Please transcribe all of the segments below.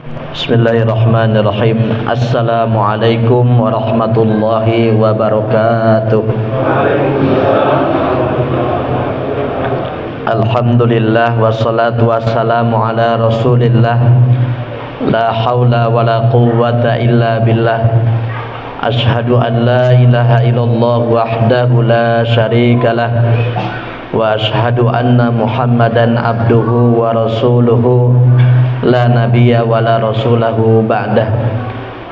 Bismillahirrahmanirrahim. Assalamualaikum warahmatullahi wabarakatuh. Alhamdulillah wassalatu wassalamu ala Rasulillah. La haula wala quwwata illa billah. Ashhadu an la ilaha illallah wahdahu la syarikalah wa ashhadu anna Muhammadan abduhu wa rasuluhu la nabiyya wa la rasulahu ba'dah.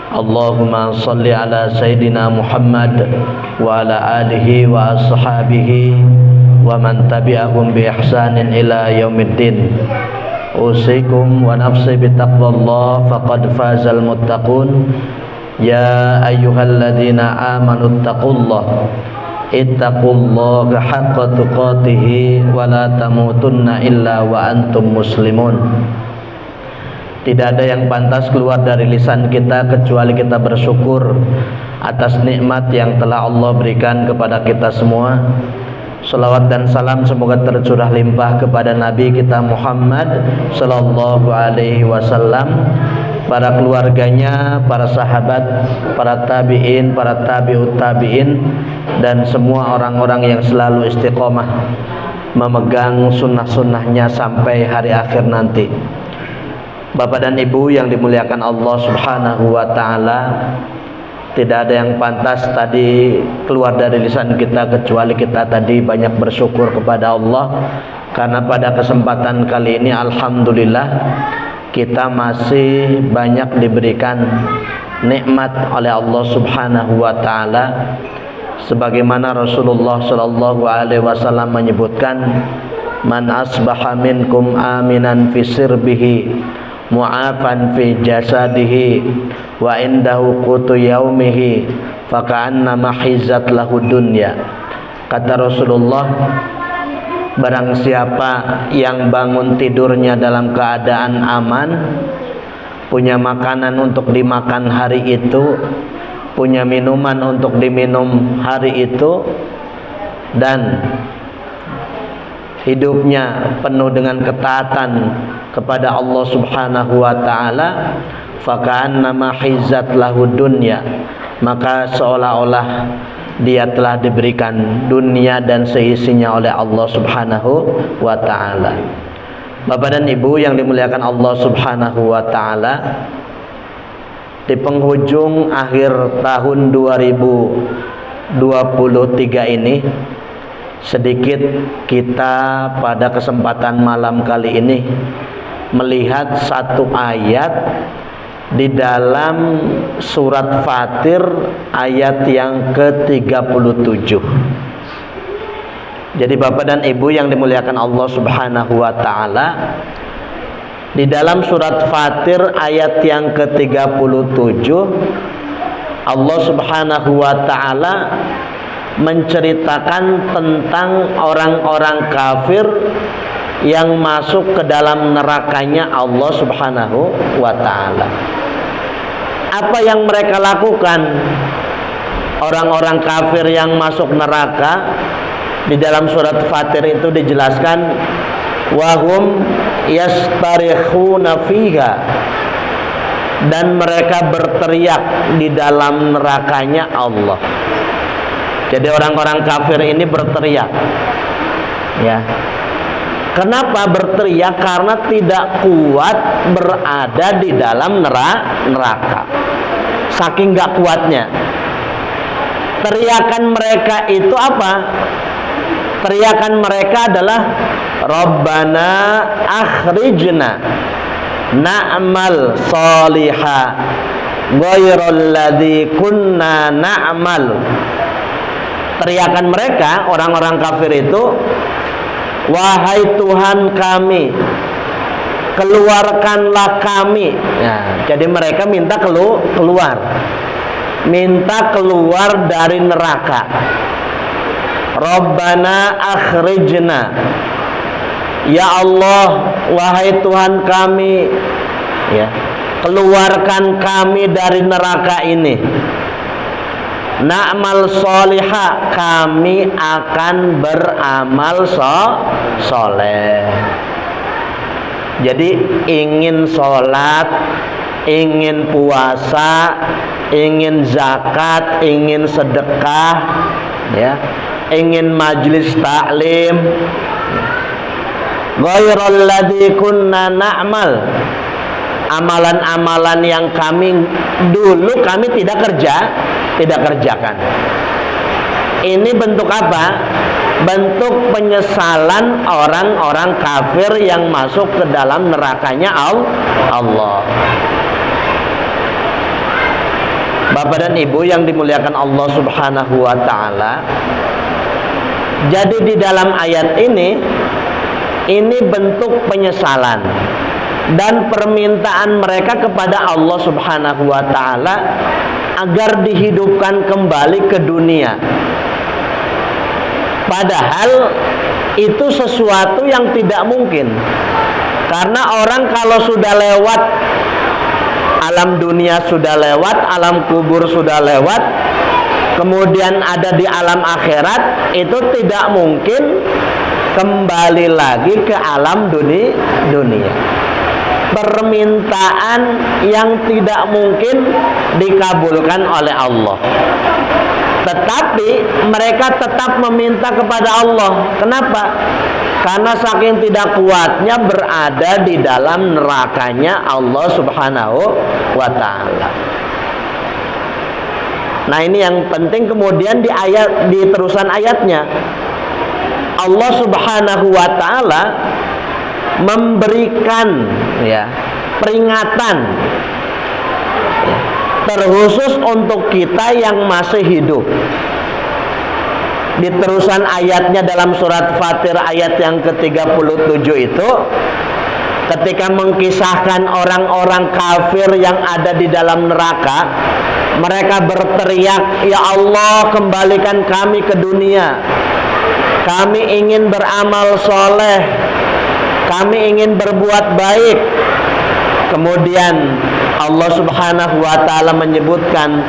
Allahumma salli ala Sayyidina Muhammad wa ala alihi wa ashabihi wa man tabi'ahum bi ihsanin ila yaumiddin. Usikum wa nafsi bitaqwallah faqad fazal muttaqun. Ya ayyuhalladzina amanu taqullah ittaqullaha haqqa tuqatih wa la tamutunna illa wa antum muslimun. Tidak ada yang pantas keluar dari lisan kita kecuali kita bersyukur atas nikmat yang telah Allah berikan kepada kita semua. Salawat dan salam semoga tercurah limpah kepada Nabi kita Muhammad sallallahu alaihi wasallam, para keluarganya, para sahabat, para tabi'in, para tabi'ut tabi'in, dan semua orang-orang yang selalu istiqomah memegang sunnah-sunnahnya sampai hari akhir nanti. Bapak dan Ibu yang dimuliakan Allah Subhanahu wa ta'ala, tidak ada yang pantas tadi keluar dari lisan kita kecuali kita tadi banyak bersyukur kepada Allah, karena pada kesempatan kali ini alhamdulillah kita masih banyak diberikan nikmat oleh Allah Subhanahu wa ta'ala, sebagaimana Rasulullah sallallahu alaihi wasallam menyebutkan, man asbaha minkum aminan fi sirbihi mu'afan fi jasadihi wa indahu qutu yaumihi faka'annama hizat lahu dunya. Kata Rasulullah, barang siapa yang bangun tidurnya dalam keadaan aman, punya makanan untuk dimakan hari itu, punya minuman untuk diminum hari itu, dan hidupnya penuh dengan ketaatan kepada Allah Subhanahu wa ta'ala, faka'annama hizat lahu dunya, maka seolah-olah dia telah diberikan dunia dan seisinya oleh Allah Subhanahu wa ta'ala. Bapak dan Ibu yang dimuliakan Allah Subhanahu wa ta'ala, di penghujung akhir tahun 2023 ini, sedikit kita pada kesempatan malam kali ini melihat satu ayat di dalam surat Fatir ayat yang ke-37. Jadi Bapak dan Ibu yang dimuliakan Allah Subhanahu wa ta'ala, di dalam surat Fatir ayat yang ke-37 Allah Subhanahu wa ta'ala menceritakan tentang orang-orang kafir yang masuk ke dalam nerakanya Allah Subhanahu wa ta'ala. Apa yang mereka lakukan orang-orang kafir yang masuk neraka? Di dalam surat Fatir itu dijelaskan, wahum yastarikhuna fiha, dan mereka berteriak di dalam nerakanya Allah. Jadi orang-orang kafir ini berteriak, ya. Kenapa berteriak? Karena tidak kuat berada di dalam neraka. Saking gak kuatnya. Teriakan mereka itu apa? Teriakan mereka adalah Rabbana akhrijna na'mal sholiha ghairal ladzi kunna na'mal. Teriakan mereka orang-orang kafir itu, wahai Tuhan kami, keluarkanlah kami. Nah, jadi mereka minta keluar dari neraka. Rabbana akhrijna, ya Allah, wahai Tuhan kami, ya, keluarkan kami dari neraka ini. Na'mal sholiha, kami akan beramal soleh. Jadi ingin sholat, ingin puasa, ingin zakat, ingin sedekah, ya, ingin majlis taklim, ghairal ladzi kunna na'mal, amalan-amalan yang dulu kami tidak kerjakan. Ini bentuk apa? Bentuk penyesalan orang-orang kafir yang masuk ke dalam nerakanya Allah. Bapak dan Ibu yang dimuliakan Allah Subhanahu wa taala. Jadi di dalam ayat ini bentuk penyesalan dan permintaan mereka kepada Allah Subhanahu wa taala agar dihidupkan kembali ke dunia. Padahal itu sesuatu yang tidak mungkin. Karena orang kalau sudah lewat, alam dunia sudah lewat, alam kubur sudah lewat, kemudian ada di alam akhirat, itu tidak mungkin kembali lagi ke alam dunia. Permintaan yang tidak mungkin dikabulkan oleh Allah. Tetapi mereka tetap meminta kepada Allah. Kenapa? Karena saking tidak kuatnya berada di dalam nerakanya Allah Subhanahu wa ta'ala. Nah, ini yang penting kemudian di terusan ayatnya Allah Subhanahu wa ta'ala memberikan peringatan terkhusus untuk kita yang masih hidup. Di terusan ayatnya dalam surat Fatir ayat yang ke-37 itu, ketika mengkisahkan orang-orang kafir yang ada di dalam neraka, mereka berteriak, "Ya Allah, kembalikan kami ke dunia. Kami ingin beramal soleh, kami ingin berbuat baik." Kemudian Allah Subhanahu wa ta'ala menyebutkan,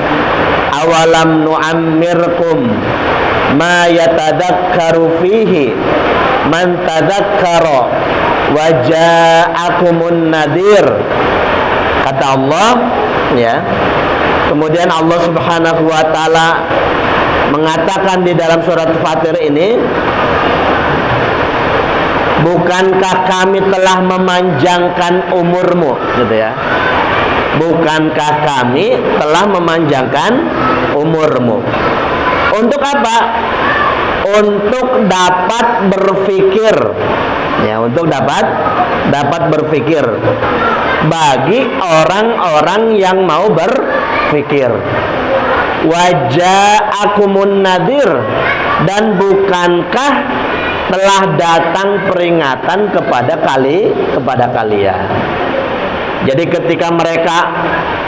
"Awalam nu'ammirkum ma yatadakkaru fihi man tadakkara wa ja'akumun nadir." Kata Allah, ya. Kemudian Allah Subhanahu wa ta'ala mengatakan di dalam surat Fatir ini, "Bukankah kami telah memanjangkan umurmu?" Gitu ya. Bukankah kami telah memanjangkan umurmu? Untuk apa? Untuk dapat berpikir. Ya, untuk dapat berpikir bagi orang-orang yang mau berpikir. Waja'akumun nadir, dan bukankah telah datang peringatan kepada kalian. Jadi ketika mereka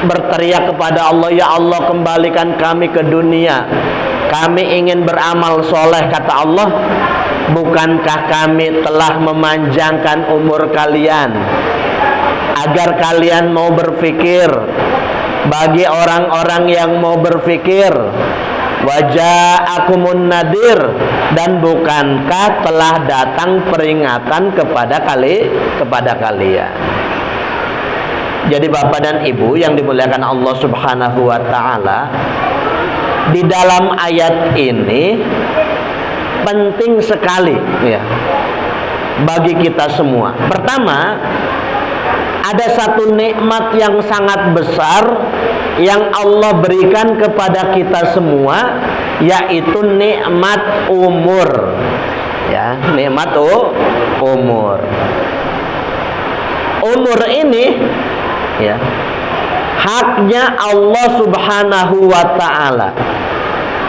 berteriak kepada Allah, "Ya Allah, kembalikan kami ke dunia, kami ingin beramal soleh," kata Allah, "Bukankah kami telah memanjangkan umur kalian agar kalian mau berpikir?" Bagi orang-orang yang mau berpikir, "Waja'akumun nadir," dan bukankah telah datang peringatan kepada kalian. Jadi Bapak dan Ibu yang dimuliakan Allah Subhanahu wa ta'ala, di dalam ayat ini penting sekali ya bagi kita semua. Pertama, ada satu nikmat yang sangat besar yang Allah berikan kepada kita semua, yaitu nikmat umur. Ya, nikmat umur. Umur ini ya haknya Allah Subhanahu wa ta'ala.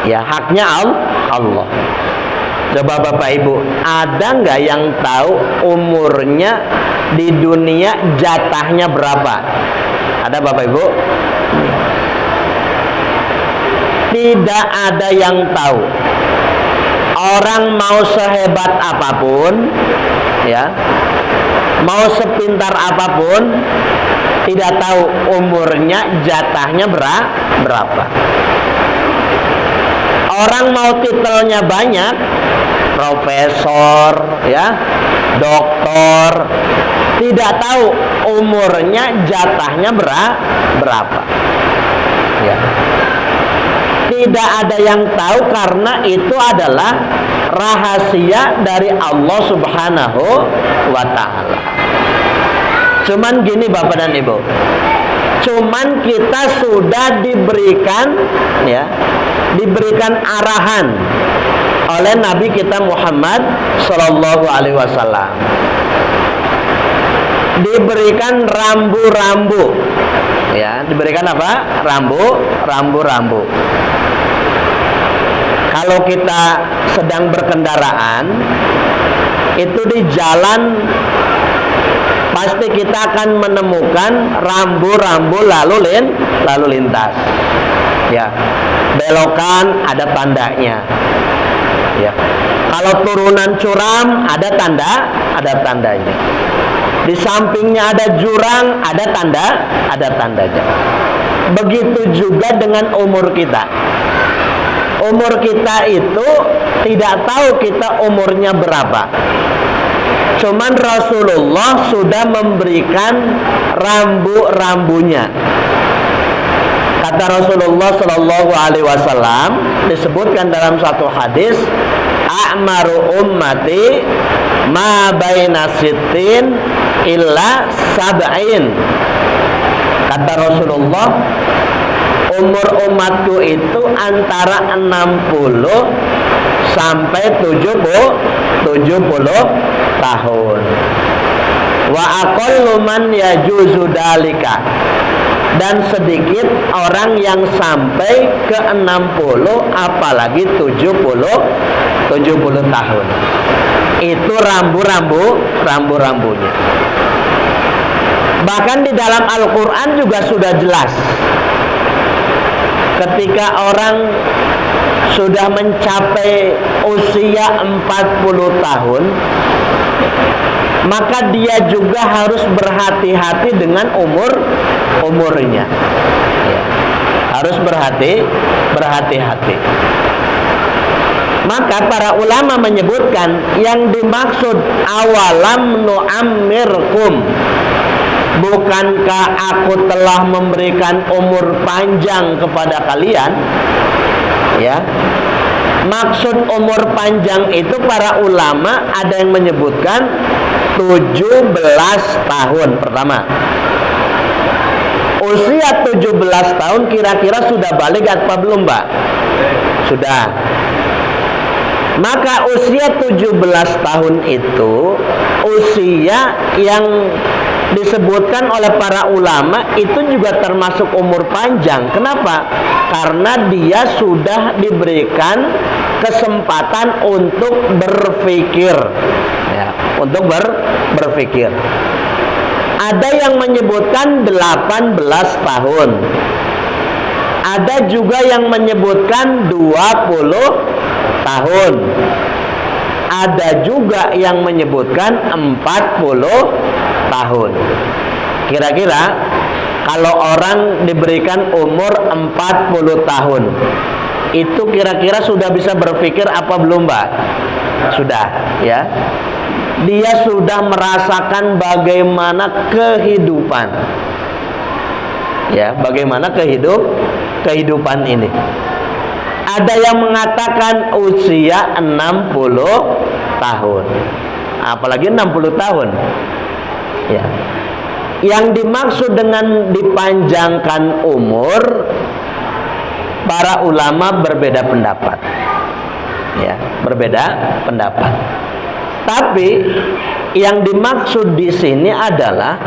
Ya, haknya Allah. Coba Bapak Ibu, ada nggak yang tahu umurnya di dunia jatahnya berapa? Ada Bapak Ibu? Tidak ada yang tahu. Orang mau sehebat apapun, ya, mau sepintar apapun, tidak tahu umurnya jatahnya berapa. Orang mau titelnya banyak, profesor, ya, doktor, tidak tahu umurnya jatahnya berapa. Ya. Tidak ada yang tahu karena itu adalah rahasia dari Allah Subhanahu wa ta'ala. Cuman gini Bapak dan Ibu, cuman kita sudah diberikan arahan oleh Nabi kita Muhammad Sallallahu Alaihi Wasallam, diberikan rambu-rambu, diberikan apa? Rambu-rambu. Kalau kita sedang berkendaraan, itu di jalan pasti kita akan menemukan rambu-rambu lalu lintas. Ya, belokan ada tandanya. Ya. Kalau turunan curam ada tandanya. Di sampingnya ada jurang, ada tandanya. Begitu juga dengan umur kita. Umur kita itu tidak tahu kita umurnya berapa. Cuman Rasulullah sudah memberikan rambu-rambunya. Kata Rasulullah Sallallahu Alaihi Wasallam, disebutkan dalam satu hadis, a'maru ummati ma baina sittin illa sab'in. Kata Rasulullah, umur umatku itu antara 60 sampai 70 tahun. Wa aqallu man yajuzu dalika, dan sedikit orang yang sampai ke 60 apalagi 70 tahun. Itu rambu-rambunya. Bahkan di dalam Al-Quran juga sudah jelas, ketika orang sudah mencapai usia 40 tahun, maka dia juga harus berhati-hati dengan umurnya. Ya. Harus berhati-hati. Maka para ulama menyebutkan yang dimaksud awalam nu'ammirkum, bukankah aku telah memberikan umur panjang kepada kalian? Ya. Maksud umur panjang itu para ulama ada yang menyebutkan 17 tahun. Pertama, usia 17 tahun kira-kira sudah balik apa belum, Mbak? Sudah. Maka usia 17 tahun itu usia yang disebutkan oleh para ulama itu juga termasuk umur panjang. Kenapa? Karena dia sudah diberikan kesempatan untuk berpikir, ya, untuk berpikir. Ada yang menyebutkan 18 tahun. Ada juga yang menyebutkan 20 tahun. Ada juga yang menyebutkan 40 tahun. Kira-kira kalau orang diberikan umur 40 tahun, itu kira-kira sudah bisa berpikir apa belum, Mbak? Sudah, ya. Dia sudah merasakan bagaimana kehidupan. Ya, bagaimana kehidupan ini. Ada yang mengatakan usia 60 tahun. Apalagi 60 tahun. Ya. Yang dimaksud dengan dipanjangkan umur, para ulama berbeda pendapat. Ya, berbeda pendapat. Tapi yang dimaksud di sini adalah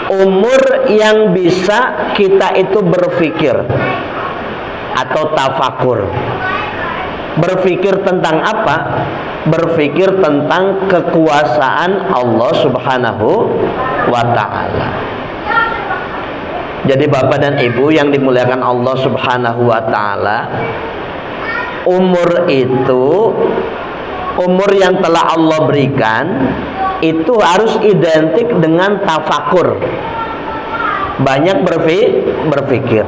umur yang bisa kita itu berpikir atau tafakur. Berpikir tentang apa? Berpikir tentang kekuasaan Allah Subhanahu wa ta'ala. Jadi Bapak dan Ibu yang dimuliakan Allah Subhanahu wa ta'ala, umur itu, umur yang telah Allah berikan itu harus identik dengan tafakur. Banyak berpikir.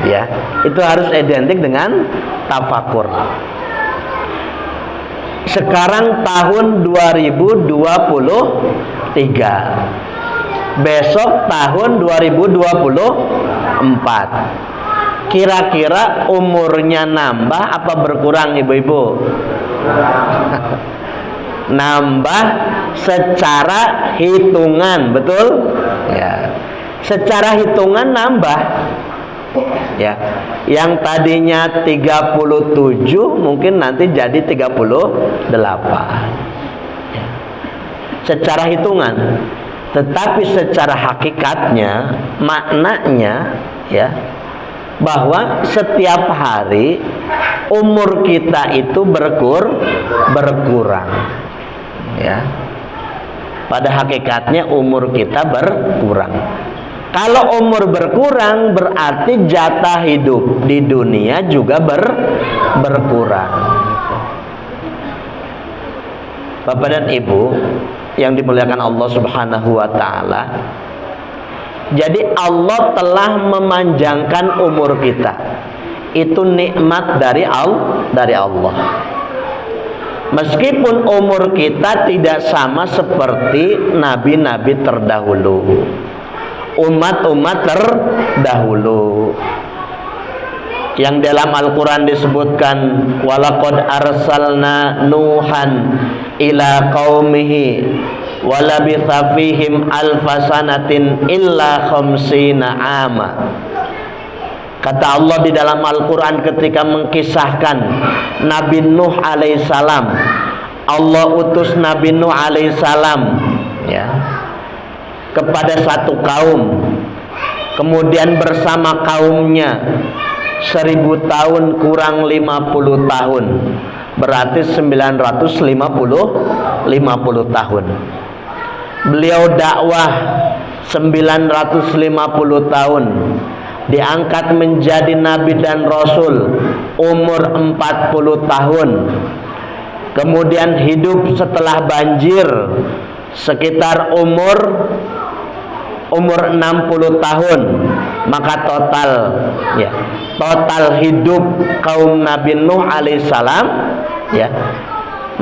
Ya, itu harus identik dengan tafakur. Sekarang tahun 2023. besok tahun 2024. Kira-kira umurnya nambah apa berkurang ibu-ibu? Nambah secara hitungan, betul? Ya. Secara hitungan nambah. Ya. Yang tadinya 37 mungkin nanti jadi 38. Ya. Secara hitungan. Tetapi secara hakikatnya, maknanya ya, bahwa setiap hari umur kita itu berkurang. Ya. Pada hakikatnya umur kita berkurang. Kalau umur berkurang berarti jatah hidup di dunia juga berkurang. Bapak dan Ibu yang dimuliakan Allah Subhanahu wa taala. Jadi Allah telah memanjangkan umur kita. Itu nikmat dari Allah. Meskipun umur kita tidak sama seperti nabi-nabi terdahulu, umat-umat terdahulu, yang dalam Al-Quran disebutkan walaqad arsalna nuhan ila qaumihi walabitha fihim alfasanatin illa khamsina ama. Kata Allah di dalam Al-Quran ketika mengkisahkan Nabi Nuh alaihissalam, Allah utus Nabi Nuh alaihissalam ya, kepada satu kaum, kemudian bersama kaumnya 1000 tahun kurang 50 tahun, berarti 950 tahun. Beliau dakwah 950 tahun, diangkat menjadi nabi dan rasul umur 40 tahun. Kemudian hidup setelah banjir sekitar umur 60 tahun. Maka total hidup kaum Nabi Nuh alaihissalam ya,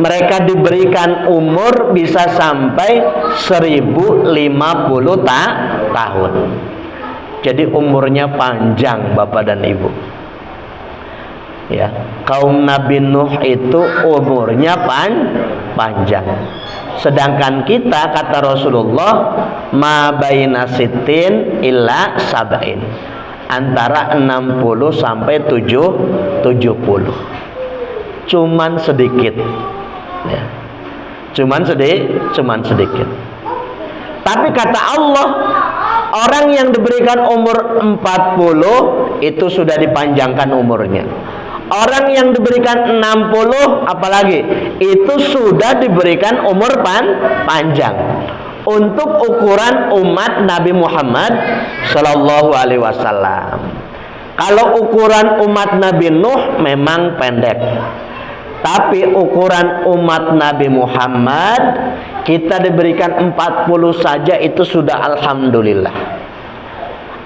mereka diberikan umur bisa sampai 1050 tahun. Jadi umurnya panjang Bapak dan Ibu. Ya, kaum Nabi Nuh itu umurnya panjang. Sedangkan kita, kata Rasulullah, ma baina sitin illa sab'in, antara 60 sampai 70. Cuman sedikit. Ya. Cuman sedikit. Tapi kata Allah, orang yang diberikan umur 40 itu sudah dipanjangkan umurnya. Orang yang diberikan 60 apalagi itu sudah diberikan umur panjang. Untuk ukuran umat Nabi Muhammad Sallallahu Alaihi Wasallam. Kalau ukuran umat Nabi Nuh memang pendek, tapi ukuran umat Nabi Muhammad kita diberikan 40 saja itu sudah alhamdulillah.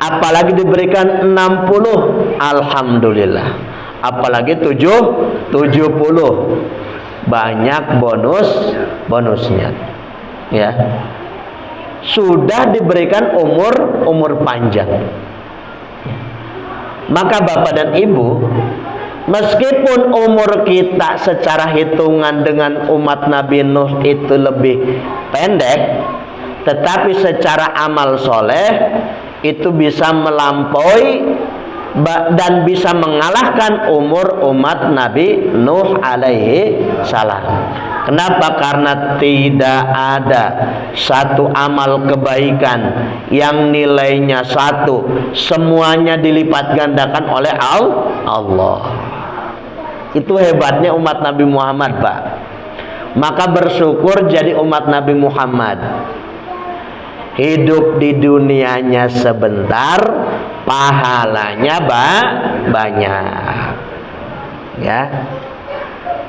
Apalagi diberikan 60, alhamdulillah. Apalagi 70, banyak bonusnya. Ya. Sudah diberikan umur panjang. Maka Bapak dan Ibu, meskipun umur kita secara hitungan dengan umat Nabi Nuh itu lebih pendek, tetapi secara amal soleh itu bisa melampaui dan bisa mengalahkan umur umat Nabi Nuh alaihi salam. Kenapa? Karena tidak ada satu amal kebaikan yang nilainya satu, semuanya dilipat gandakan oleh Allah. Itu hebatnya umat Nabi Muhammad, Pak. Maka bersyukur jadi umat Nabi Muhammad. Hidup di dunianya sebentar, pahalanya banyak. Ya.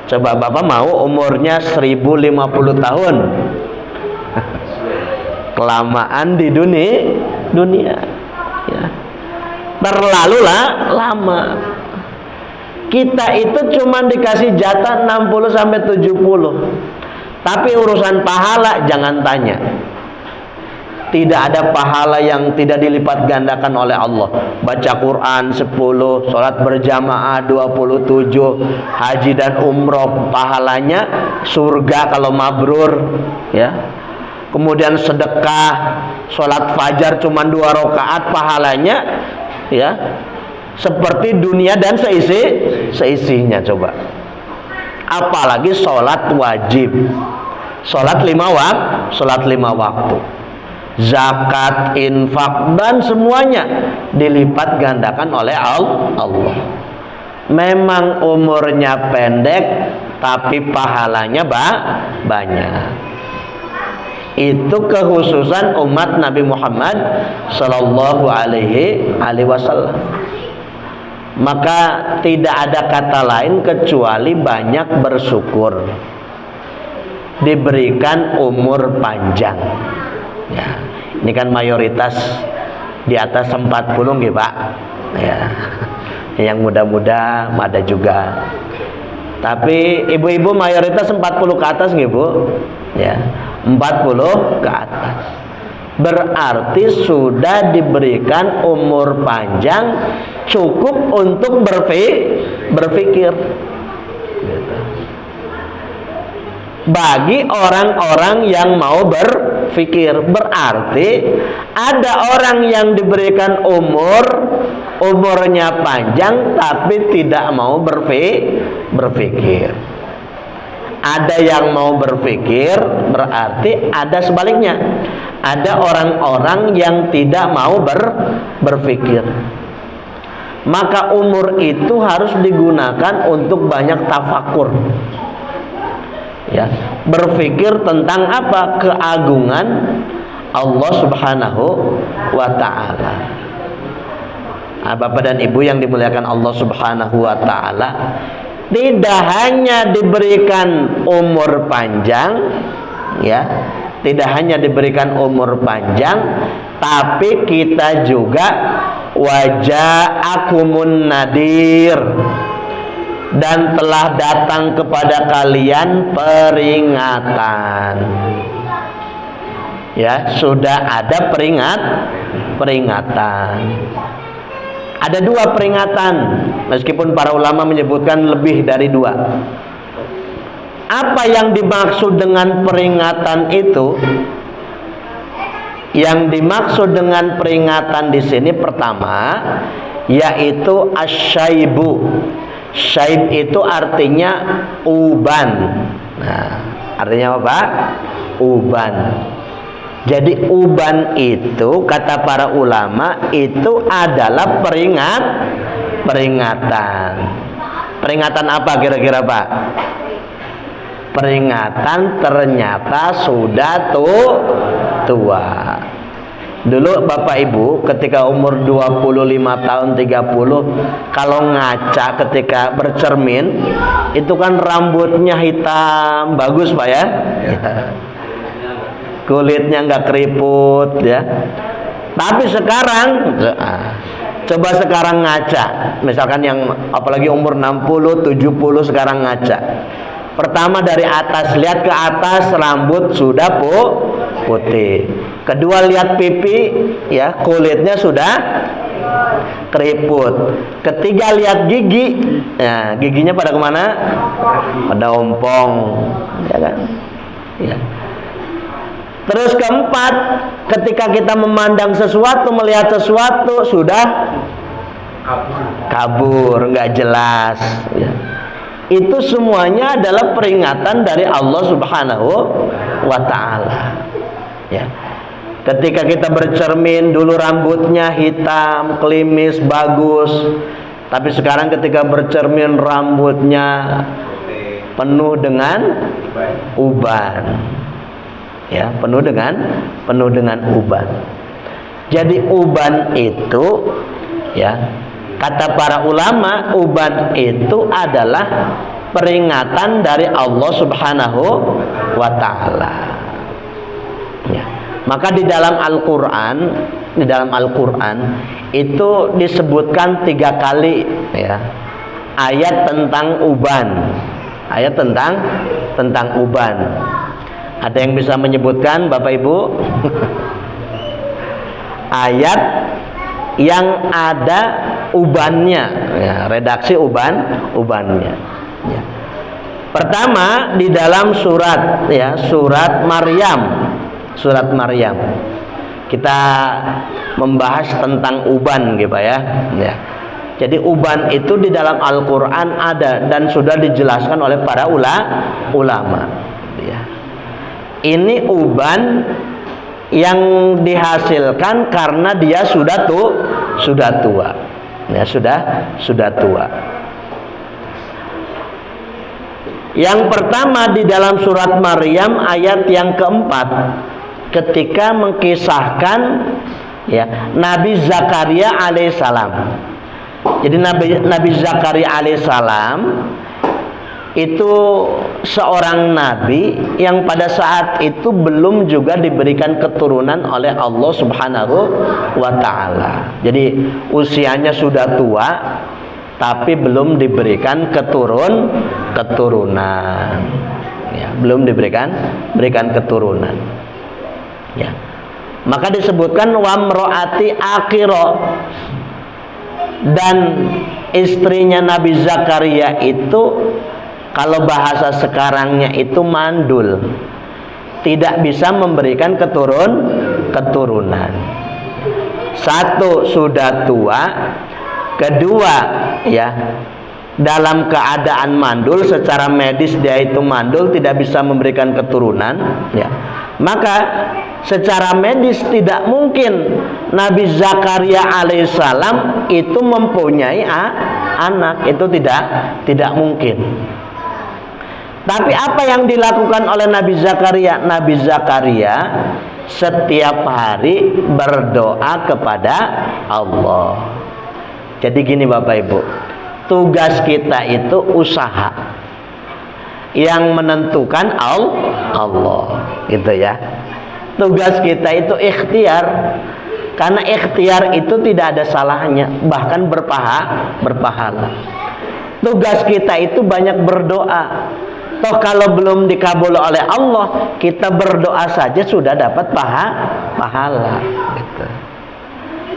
Coba Bapak mau umurnya 1050 tahun. Kelamaan di dunia. Ya. Terlalu lama. Kita itu cuma dikasih jatah 60 sampai 70. Tapi urusan pahala jangan tanya. Tidak ada pahala yang tidak dilipat gandakan oleh Allah. Baca Quran 10, sholat berjamaah 27, haji dan umroh pahalanya surga kalau mabrur, ya. Kemudian sedekah, sholat fajar cuma 2 rakaat pahalanya, ya, seperti dunia dan seisinya. Coba. Apalagi sholat wajib, sholat 5 waktu, zakat, infak, dan semuanya dilipat gandakan oleh Allah. Memang umurnya pendek, tapi pahalanya banyak. Itu kekhususan umat Nabi Muhammad Sallallahu Alaihi Wasallam. Maka tidak ada kata lain kecuali banyak bersyukur, diberikan umur panjang. Ya, ini kan mayoritas di atas 40 nggih, Pak. Ya. Yang muda-muda ada juga. Tapi ibu-ibu mayoritas 40 ke atas nggih, Bu? Ya, 40 ke atas. Berarti sudah diberikan umur panjang cukup untuk berpikir. Bagi orang-orang yang mau berpikir, berarti ada orang yang diberikan umurnya panjang tapi tidak mau berpikir. Ada yang mau berpikir, berarti ada sebaliknya. Ada orang-orang yang tidak mau berpikir. Maka umur itu harus digunakan untuk banyak tafakur. Ya, berpikir tentang apa? Keagungan Allah Subhanahu wa taala. Bapak dan Ibu yang dimuliakan Allah Subhanahu wa taala, tidak hanya diberikan umur panjang, ya, tidak hanya diberikan umur panjang, tapi kita juga waja'akumun nadir, dan telah datang kepada kalian peringatan. Ya, sudah ada peringatan. Ada 2 peringatan, meskipun para ulama menyebutkan lebih dari 2. Apa yang dimaksud dengan peringatan itu? Yang dimaksud dengan peringatan di sini pertama, yaitu asyaibu. Syaib itu artinya uban. Nah, artinya apa? Uban. Jadi uban itu kata para ulama itu adalah peringatan. Peringatan apa kira-kira, Pak? Peringatan ternyata sudah tua. Dulu Bapak Ibu ketika umur 25 tahun 30, kalau ngaca ketika bercermin itu kan rambutnya hitam, bagus Pak ya. Kulitnya nggak keriput ya. Tapi sekarang coba sekarang ngaca, misalkan yang apalagi umur 60, 70 sekarang ngaca. Pertama dari atas, lihat ke atas rambut sudah putih. Kedua lihat pipi, ya kulitnya sudah keriput. Ketiga lihat gigi, ya giginya pada kemana? Pada ompong, ya kan? Ya. Terus keempat, ketika kita memandang sesuatu, melihat sesuatu sudah kabur, nggak jelas. Ya. Itu semuanya adalah peringatan dari Allah Subhanahu wa Ta'ala. Ya. Ketika kita bercermin, dulu rambutnya hitam, klimis, bagus, tapi sekarang ketika bercermin rambutnya penuh dengan uban. Ya, penuh dengan uban. Jadi uban itu, ya, kata para ulama, uban itu adalah peringatan dari Allah Subhanahu wa Ta'ala. Ya. Maka di dalam Al-Qur'an itu disebutkan 3 kali, ya, ayat tentang uban. Ayat tentang uban. Ada yang bisa menyebutkan, Bapak Ibu? ayat yang ada ubannya, ya, redaksi ubannya. Ya. Pertama di dalam surat, ya, surat Maryam. Kita membahas tentang uban, gitu ya. Ya. Jadi uban itu di dalam Al-Quran ada dan sudah dijelaskan oleh para ulama. Ya. Ini uban yang dihasilkan karena dia sudah tua, ya, sudah tua. Yang pertama di dalam surat Maryam ayat yang keempat, ketika mengkisahkan, ya, Nabi Zakaria alaihissalam. Jadi Nabi Zakaria alaihissalam itu seorang nabi yang pada saat itu belum juga diberikan keturunan oleh Allah Subhanahu wa taala. Jadi usianya sudah tua tapi belum diberikan keturunan. Ya, belum diberikan keturunan. Ya. Maka disebutkan wamroati akhiro, dan istrinya Nabi Zakaria itu kalau bahasa sekarangnya itu mandul, tidak bisa memberikan keturunan. Satu, sudah tua. Kedua, ya, dalam keadaan mandul, secara medis dia itu mandul, tidak bisa memberikan keturunan, ya. Maka secara medis tidak mungkin Nabi Zakaria alaihissalam itu mempunyai anak, itu tidak mungkin. Tapi apa yang dilakukan oleh Nabi Zakaria? Nabi Zakaria setiap hari berdoa kepada Allah. Jadi gini Bapak Ibu, tugas kita itu usaha, yang menentukan Allah, gitu ya. Tugas kita itu ikhtiar, karena ikhtiar itu tidak ada salahnya, bahkan berpahala. Tugas kita itu banyak berdoa. Toh kalau belum dikabul oleh Allah, kita berdoa saja sudah dapat pahala, gitu.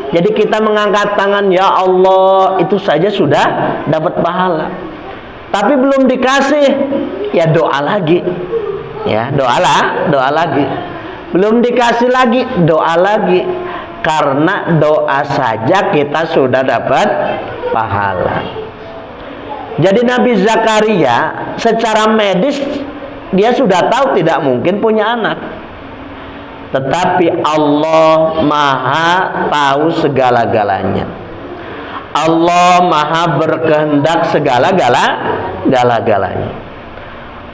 Jadi kita mengangkat tangan, ya Allah, itu saja sudah dapat pahala. Tapi belum dikasih, ya doa lagi, ya doa lagi. Belum dikasih lagi, doa lagi. Karena doa saja kita sudah dapat pahala. Jadi Nabi Zakaria secara medis dia sudah tahu tidak mungkin punya anak. Tetapi Allah Maha tahu segala-galanya. Allah Maha berkehendak segala-galanya.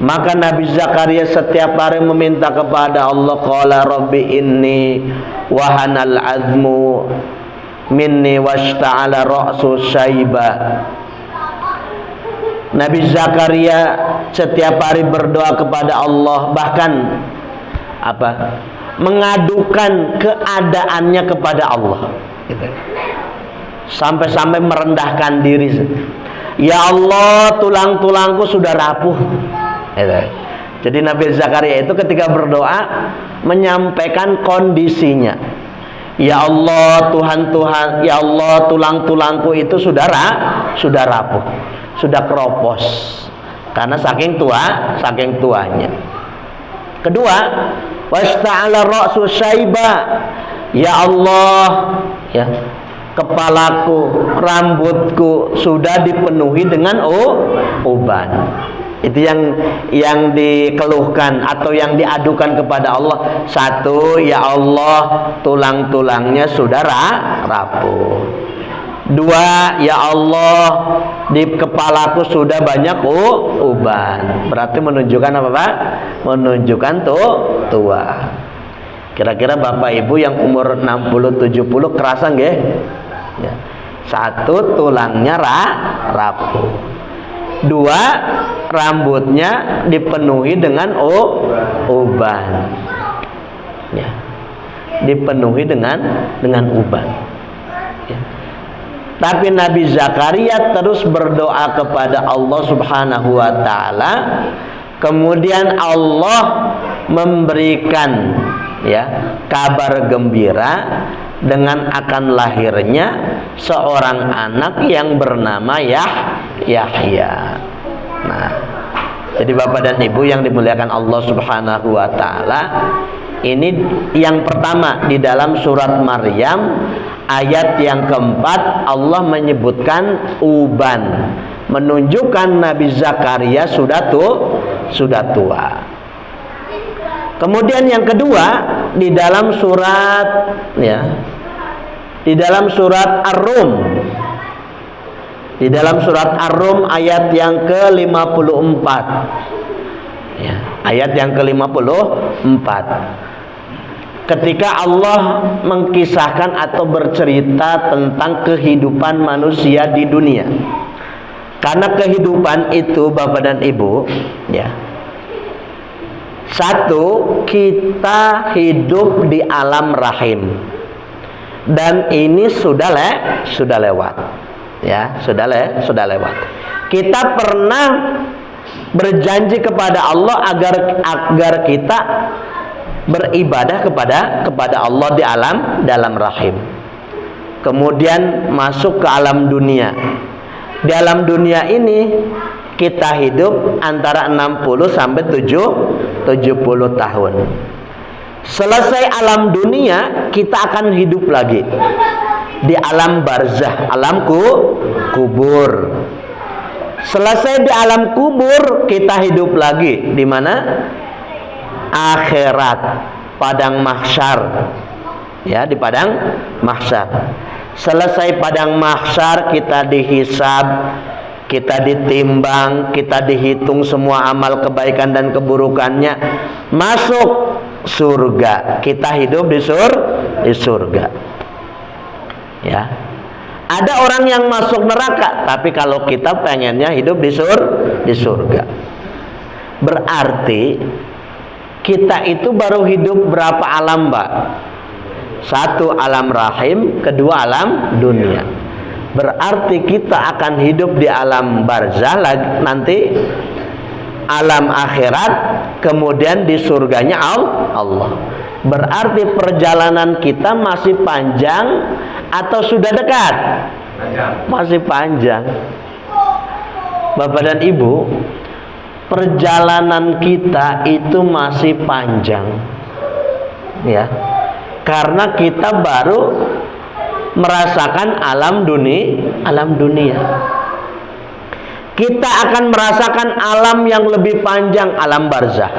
Maka Nabi Zakaria setiap hari meminta kepada Allah, qala rabbi inni wahanal azmu minni washta'ala ra'su syaiba. Nabi Zakaria setiap hari berdoa kepada Allah, bahkan mengadukan keadaannya kepada Allah, gitu. Sampai-sampai merendahkan diri. Ya Allah, tulang-tulangku sudah rapuh, gitu. Jadi Nabi Zakaria itu ketika berdoa menyampaikan kondisinya. Ya Allah, Tuhan, ya Allah, tulang-tulangku itu sudah rapuh, sudah keropos karena saking tuanya. Kedua, wasta'ala ra'su syaiba. Ya Allah, ya, kepalaku, rambutku sudah dipenuhi dengan uban. Itu yang dikeluhkan atau yang diadukan kepada Allah. Satu, ya Allah, tulang-tulangnya sudah rapuh. Dua, ya Allah, di kepalaku sudah banyak uban. Berarti menunjukkan apa Pak? Menunjukkan tua. Kira-kira Bapak Ibu yang umur 60-70 kerasa nggih? Ya. Satu, tulangnya rapuh. Dua, rambutnya dipenuhi dengan uban. Ya. Dipenuhi dengan uban. Ya. Tapi Nabi Zakaria terus berdoa kepada Allah Subhanahu wa taala. Kemudian Allah memberikan, ya, kabar gembira dengan akan lahirnya seorang anak yang bernama Yahya. Nah, jadi Bapak dan Ibu yang dimuliakan Allah Subhanahu wa taala, ini yang pertama di dalam surat Maryam ayat yang keempat, Allah menyebutkan uban, menunjukkan Nabi Zakaria sudah tua. Kemudian yang kedua di dalam surat di dalam surat Ar-Rum, di dalam surat Ar-Rum ayat yang ke-54, ayat yang ke-54, ketika Allah mengkisahkan atau bercerita tentang kehidupan manusia di dunia. Karena kehidupan itu Bapak dan Ibu, satu, kita hidup di alam rahim, dan ini sudah lewat, sudah lewat. Kita pernah berjanji kepada Allah agar kita beribadah kepada Allah di dalam rahim. Kemudian masuk ke alam dunia. Di alam dunia ini kita hidup antara 60 sampai 70 tahun. Selesai alam dunia, kita akan hidup lagi di alam barzah, alam kubur. Selesai di alam kubur, kita hidup lagi di mana? Akhirat, padang mahsyar. Di padang mahsyar. Selesai padang mahsyar, kita dihisab, kita ditimbang, kita dihitung semua amal kebaikan dan keburukannya, masuk surga. Kita hidup di surga. Ada orang yang masuk neraka, tapi kalau kita pengennya hidup di surga. Berarti kita itu baru hidup berapa alam, Mbak? Satu alam rahim, kedua alam dunia. Berarti kita akan hidup di alam barzah nanti, alam akhirat, kemudian di surganya Allah. Berarti perjalanan kita masih panjang atau sudah dekat? Masih panjang. Bapak dan Ibu, perjalanan kita itu masih panjang, karena kita baru merasakan alam dunia. Kita akan merasakan alam yang lebih panjang, alam barzah.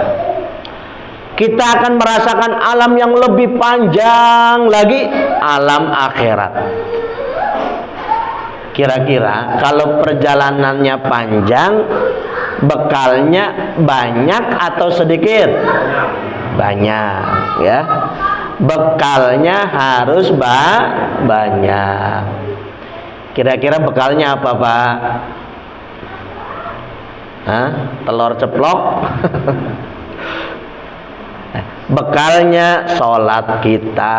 Kita akan merasakan alam yang lebih panjang lagi, alam akhirat. Kira-kira kalau perjalanannya panjang, bekalnya banyak atau sedikit? Banyak, bekalnya harus banyak. Kira-kira bekalnya apa, Pak? Telur ceplok? Bekalnya sholat kita,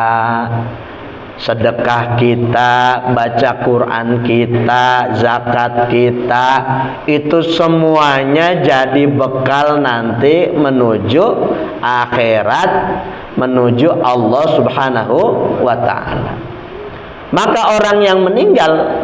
sedekah kita, baca Quran kita, zakat kita, itu semuanya jadi bekal nanti menuju akhirat, menuju Allah Subhanahu wa ta'ala. Maka orang yang meninggal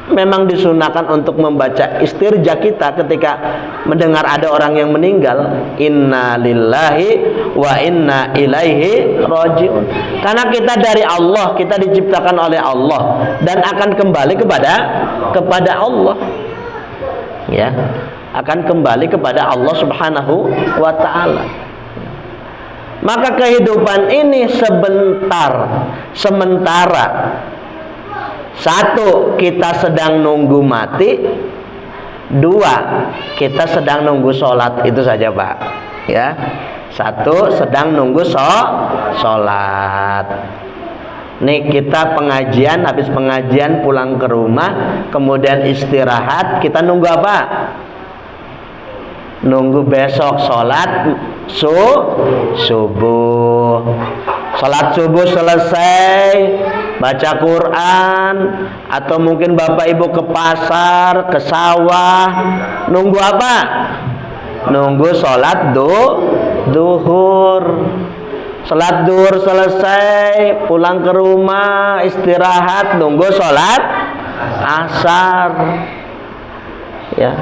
memang disunahkan untuk membaca istirja kita ketika mendengar ada orang yang meninggal, inna lillahi wa inna ilaihi rajiun. Karena kita dari Allah, kita diciptakan oleh Allah dan akan kembali kepada Allah. Akan kembali kepada Allah Subhanahu wa ta'ala. Maka kehidupan ini sementara. Satu, kita sedang nunggu mati. Dua, kita sedang nunggu sholat. Itu saja, Pak. Satu, sedang nunggu sholat. Nih kita pengajian, habis pengajian pulang ke rumah, kemudian istirahat. Kita nunggu apa? Nunggu besok sholat subuh. Sholat subuh selesai, baca Quran, atau mungkin Bapak Ibu ke pasar, ke sawah. Nunggu apa? Nunggu sholat duhur. Sholat duhur selesai, pulang ke rumah, istirahat, nunggu sholat asar. Ya,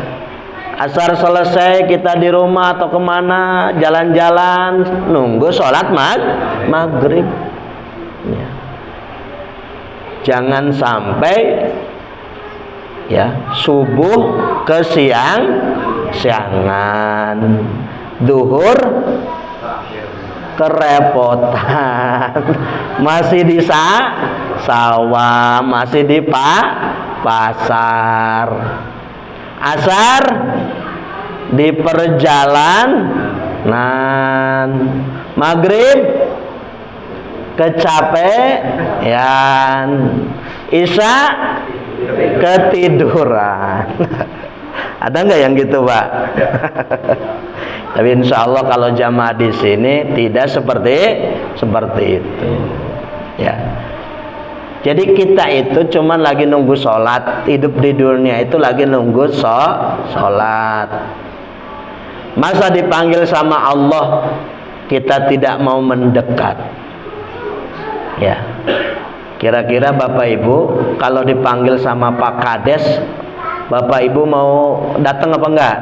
asar selesai kita di rumah atau kemana, jalan-jalan, nunggu sholat maghrib. Ya. Jangan sampai ya subuh ke siangan, duhur kerepotan, masih di sawah, masih di pasar, asar di perjalanan, maghrib kecapean, isya ketiduran. Ada nggak yang gitu, Pak? Tapi insya Allah kalau jamaah di sini tidak seperti itu. Ya. Jadi kita itu cuman lagi nunggu sholat, hidup di dunia itu lagi nunggu sholat. Masa dipanggil sama Allah kita tidak mau mendekat. Ya. Kira-kira Bapak Ibu kalau dipanggil sama Pak Kades, Bapak Ibu mau datang apa enggak?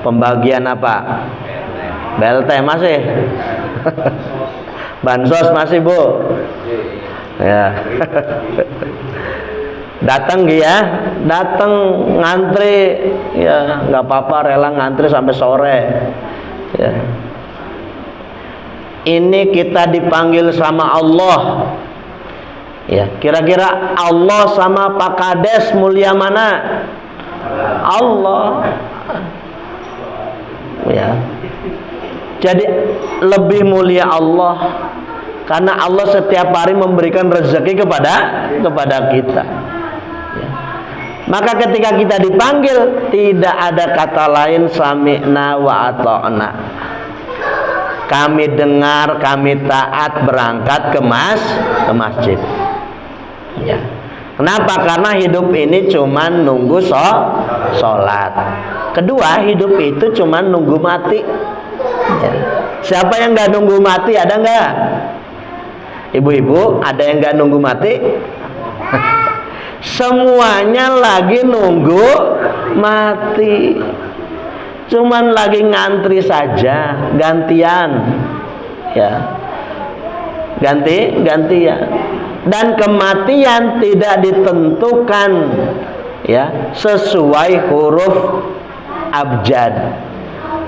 Pembagian apa? BLT masih? Bansos masih, Bu? Ya. Datang ya, datang ngantri ya, nggak apa-apa, rela ngantri sampai sore. Ya. Ini kita dipanggil sama Allah. Ya, kira-kira Allah sama Pak Kades mulia mana? Allah. Ya. Jadi lebih mulia Allah karena Allah setiap hari memberikan rezeki kepada kita. Ya. Maka ketika kita dipanggil tidak ada kata lain sami'na wa ata'na. Kami dengar, kami taat, berangkat ke masjid. Ya. Kenapa? Karena hidup ini cuma nunggu sholat. Kedua, hidup itu cuma nunggu mati. Ya. Siapa yang nggak nunggu mati? Ada nggak? Ibu-ibu, ada yang nggak nunggu mati? Semuanya lagi nunggu mati. Cuman lagi ngantri saja, gantian. Ya. Gantian. Dan kematian tidak ditentukan ya sesuai huruf abjad.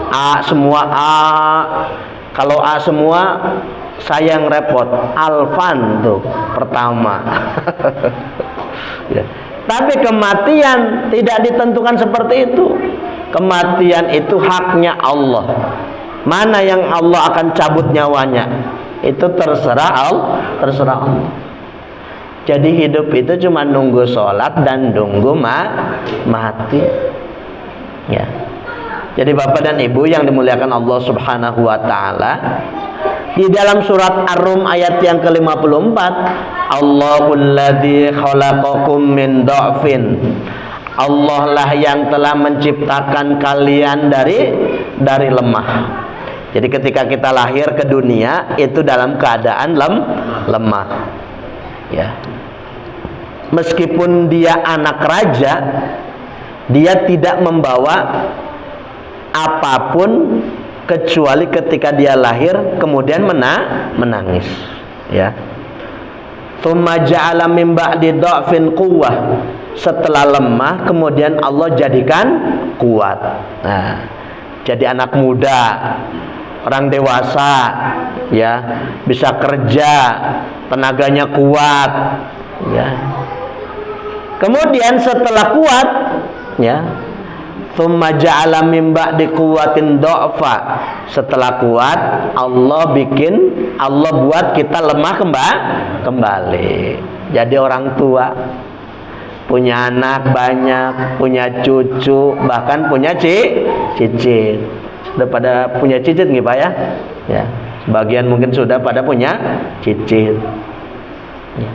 A semua A. Kalau A semua saya yang repot. Alfan tuh pertama. Ya. Tapi kematian tidak ditentukan seperti itu. Kematian itu haknya Allah. Mana yang Allah akan cabut nyawanya, itu terserah Allah. Jadi hidup itu cuma nunggu sholat dan nunggu mati. Ya. Jadi Bapak dan Ibu yang dimuliakan Allah Subhanahu wa taala, di dalam surat Ar-Rum ayat yang ke-54, Allahul ladzi khalaqakum min dha'fin. Allah lah yang telah menciptakan kalian dari lemah. Jadi ketika kita lahir ke dunia itu dalam keadaan lemah. Ya. Meskipun dia anak raja, dia tidak membawa apapun kecuali ketika dia lahir kemudian menangis. Ya. Tsumma ja'ala min ba'di dha'fin quwwah. Setelah lemah kemudian Allah jadikan kuat. Nah, jadi anak muda, orang dewasa, ya, bisa kerja, tenaganya kuat, ya. Kemudian setelah kuat, ya, tsumma ja'ala min ba'di quwwatin dha'fa. Setelah kuat, Allah buat kita lemah kembali. Jadi orang tua punya anak banyak, punya cucu, bahkan punya cicit. Sudah pada punya cicit nggih Pak ya? Ya. Sebagian mungkin sudah pada punya cicit. Ya.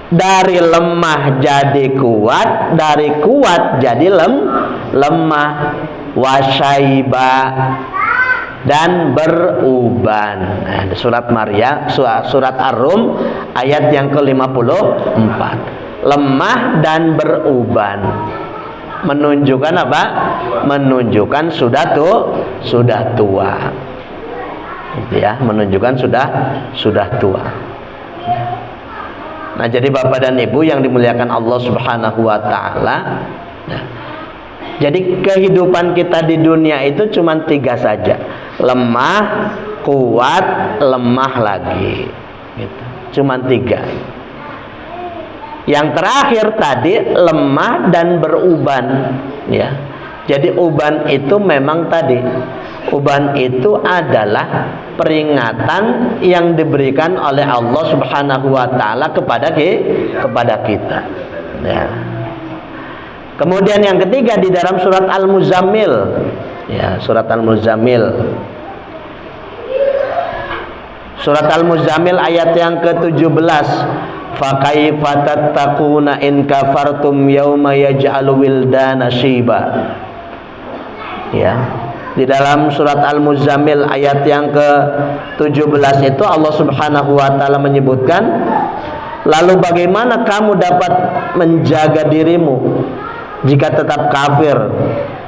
Dari lemah jadi kuat, dari kuat jadi lemah. Wasyaiba, dan beruban. Nah, surat Maryam, surat Ar-Rum ayat yang ke-54. Lemah dan beruban. Menunjukkan apa? Menunjukkan sudah tua. Gitu ya, menunjukkan sudah tua. Nah, jadi Bapak dan Ibu yang dimuliakan Allah Subhanahu wa taala. Nah, jadi kehidupan kita di dunia itu cuma 3 saja. Lemah, kuat, lemah lagi. Gitu. Cuma 3. Yang terakhir tadi lemah dan beruban, ya. Jadi uban itu memang tadi, uban itu adalah peringatan yang diberikan oleh Allah Subhanahu wa taala kepada kita. Ya. Kemudian yang ketiga di dalam surat Al-Muzammil, ya, surat Al-Muzammil. Surat Al-Muzammil ayat yang ke-17. Fa kaifa tattaquna in kafartum yauma yaj'alu wildana shiba. Ya. Di dalam surat Al-Muzammil ayat yang ke-17 itu Allah Subhanahu wa taala menyebutkan, lalu bagaimana kamu dapat menjaga dirimu jika tetap kafir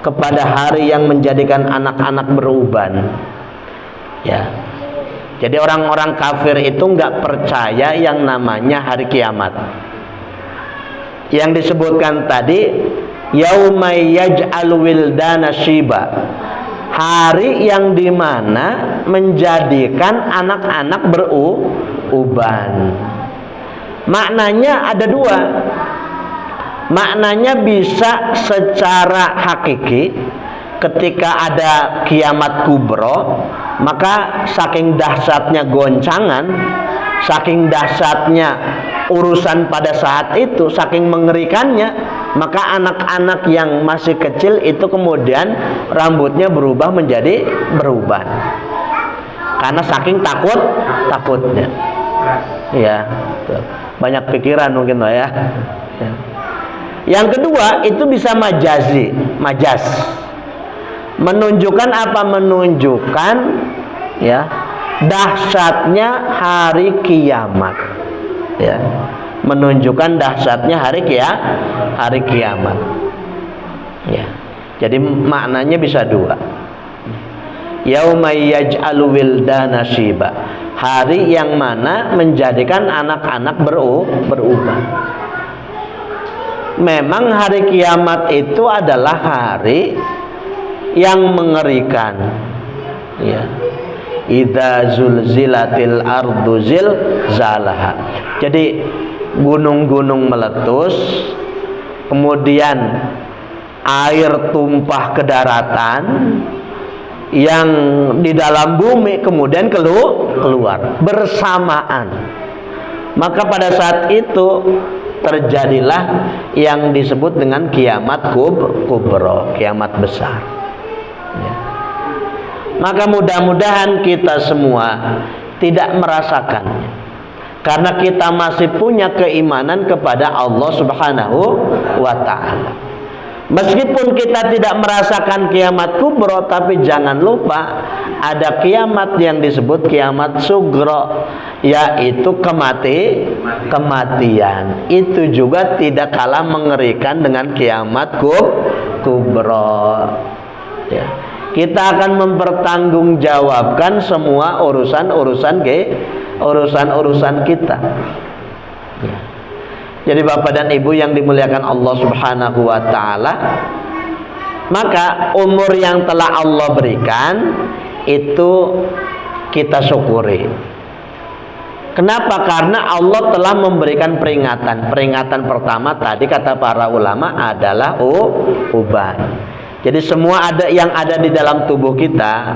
kepada hari yang menjadikan anak-anak beruban. Ya. Jadi orang-orang kafir itu nggak percaya yang namanya hari kiamat. Yang disebutkan tadi, yauma yaj'alu wildana shiba. Hari yang dimana menjadikan anak-anak beruban. Maknanya ada 2. Maknanya bisa secara hakiki, ketika ada kiamat kubro, maka saking dahsyatnya goncangan, saking dahsyatnya urusan pada saat itu, saking mengerikannya, maka anak-anak yang masih kecil itu kemudian rambutnya berubah menjadi beruban karena saking takutnya. Ya, banyak pikiran mungkin lah ya. Yang kedua itu bisa majaz. Menunjukkan apa? Menunjukkan ya dahsyatnya hari kiamat. Ya. Menunjukkan dahsyatnya hari kiamat. Ya. Jadi maknanya bisa 2. Yauma yaj'alu wildana shiba. Hari yang mana menjadikan anak-anak beruban. Memang hari kiamat itu adalah hari yang mengerikan. Ya. Idza zulzilatil ardu zilzalaha. Jadi gunung-gunung meletus, kemudian air tumpah ke daratan, yang di dalam bumi kemudian keluar bersamaan. Maka pada saat itu terjadilah yang disebut dengan kiamat kubro, kiamat besar. Ya. Maka mudah-mudahan kita semua tidak merasakannya, karena kita masih punya keimanan kepada Allah Subhanahu wa ta'ala. Meskipun kita tidak merasakan kiamat kubro, tapi jangan lupa ada kiamat yang disebut kiamat sugro, yaitu kematian. Itu juga tidak kalah mengerikan dengan kiamat kubro. Ya. Kita akan mempertanggungjawabkan semua urusan kita. Ya. Jadi Bapak dan Ibu yang dimuliakan Allah Subhanahu wa ta'ala, maka umur yang telah Allah berikan itu kita syukuri. Kenapa? Karena Allah telah memberikan peringatan. Peringatan pertama tadi kata para ulama adalah uban. Jadi semua yang ada di dalam tubuh kita,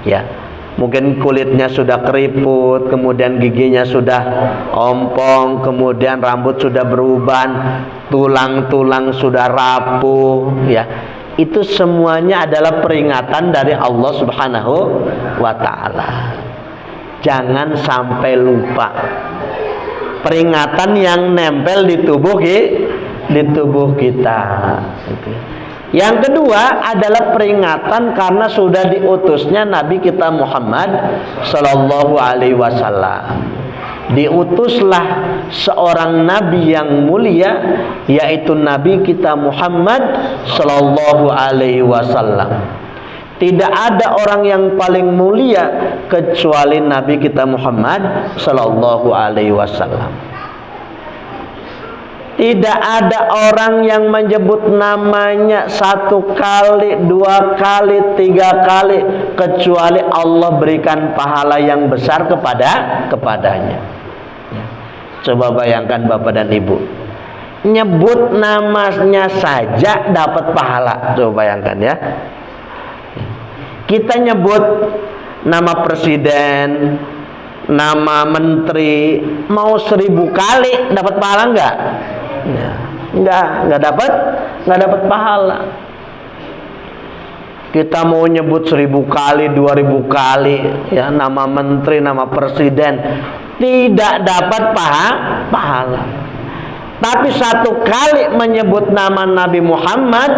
ya, mungkin kulitnya sudah keriput, kemudian giginya sudah ompong, kemudian rambut sudah beruban, tulang-tulang sudah rapuh, ya. Itu semuanya adalah peringatan dari Allah Subhanahu wa ta'ala. Jangan sampai lupa peringatan yang nempel di tubuh kita. Yang kedua adalah peringatan karena sudah diutusnya Nabi kita Muhammad sallallahu alaihi wasallam. Diutuslah seorang nabi yang mulia, yaitu Nabi kita Muhammad sallallahu alaihi wasallam. Tidak ada orang yang paling mulia kecuali Nabi kita Muhammad sallallahu alaihi wasallam. Tidak ada orang yang menyebut namanya 1 kali, 2 kali, 3 kali kecuali Allah berikan pahala yang besar kepadanya. Coba bayangkan Bapak dan Ibu, nyebut namanya saja dapat pahala. Coba bayangkan ya. Kita nyebut nama presiden, nama menteri, mau 1000 kali dapat pahala enggak? Enggak dapat pahala. Kita mau nyebut 1000 kali, 2000 kali ya, nama menteri, nama presiden, tidak dapat pahala. Tapi 1 kali menyebut nama Nabi Muhammad,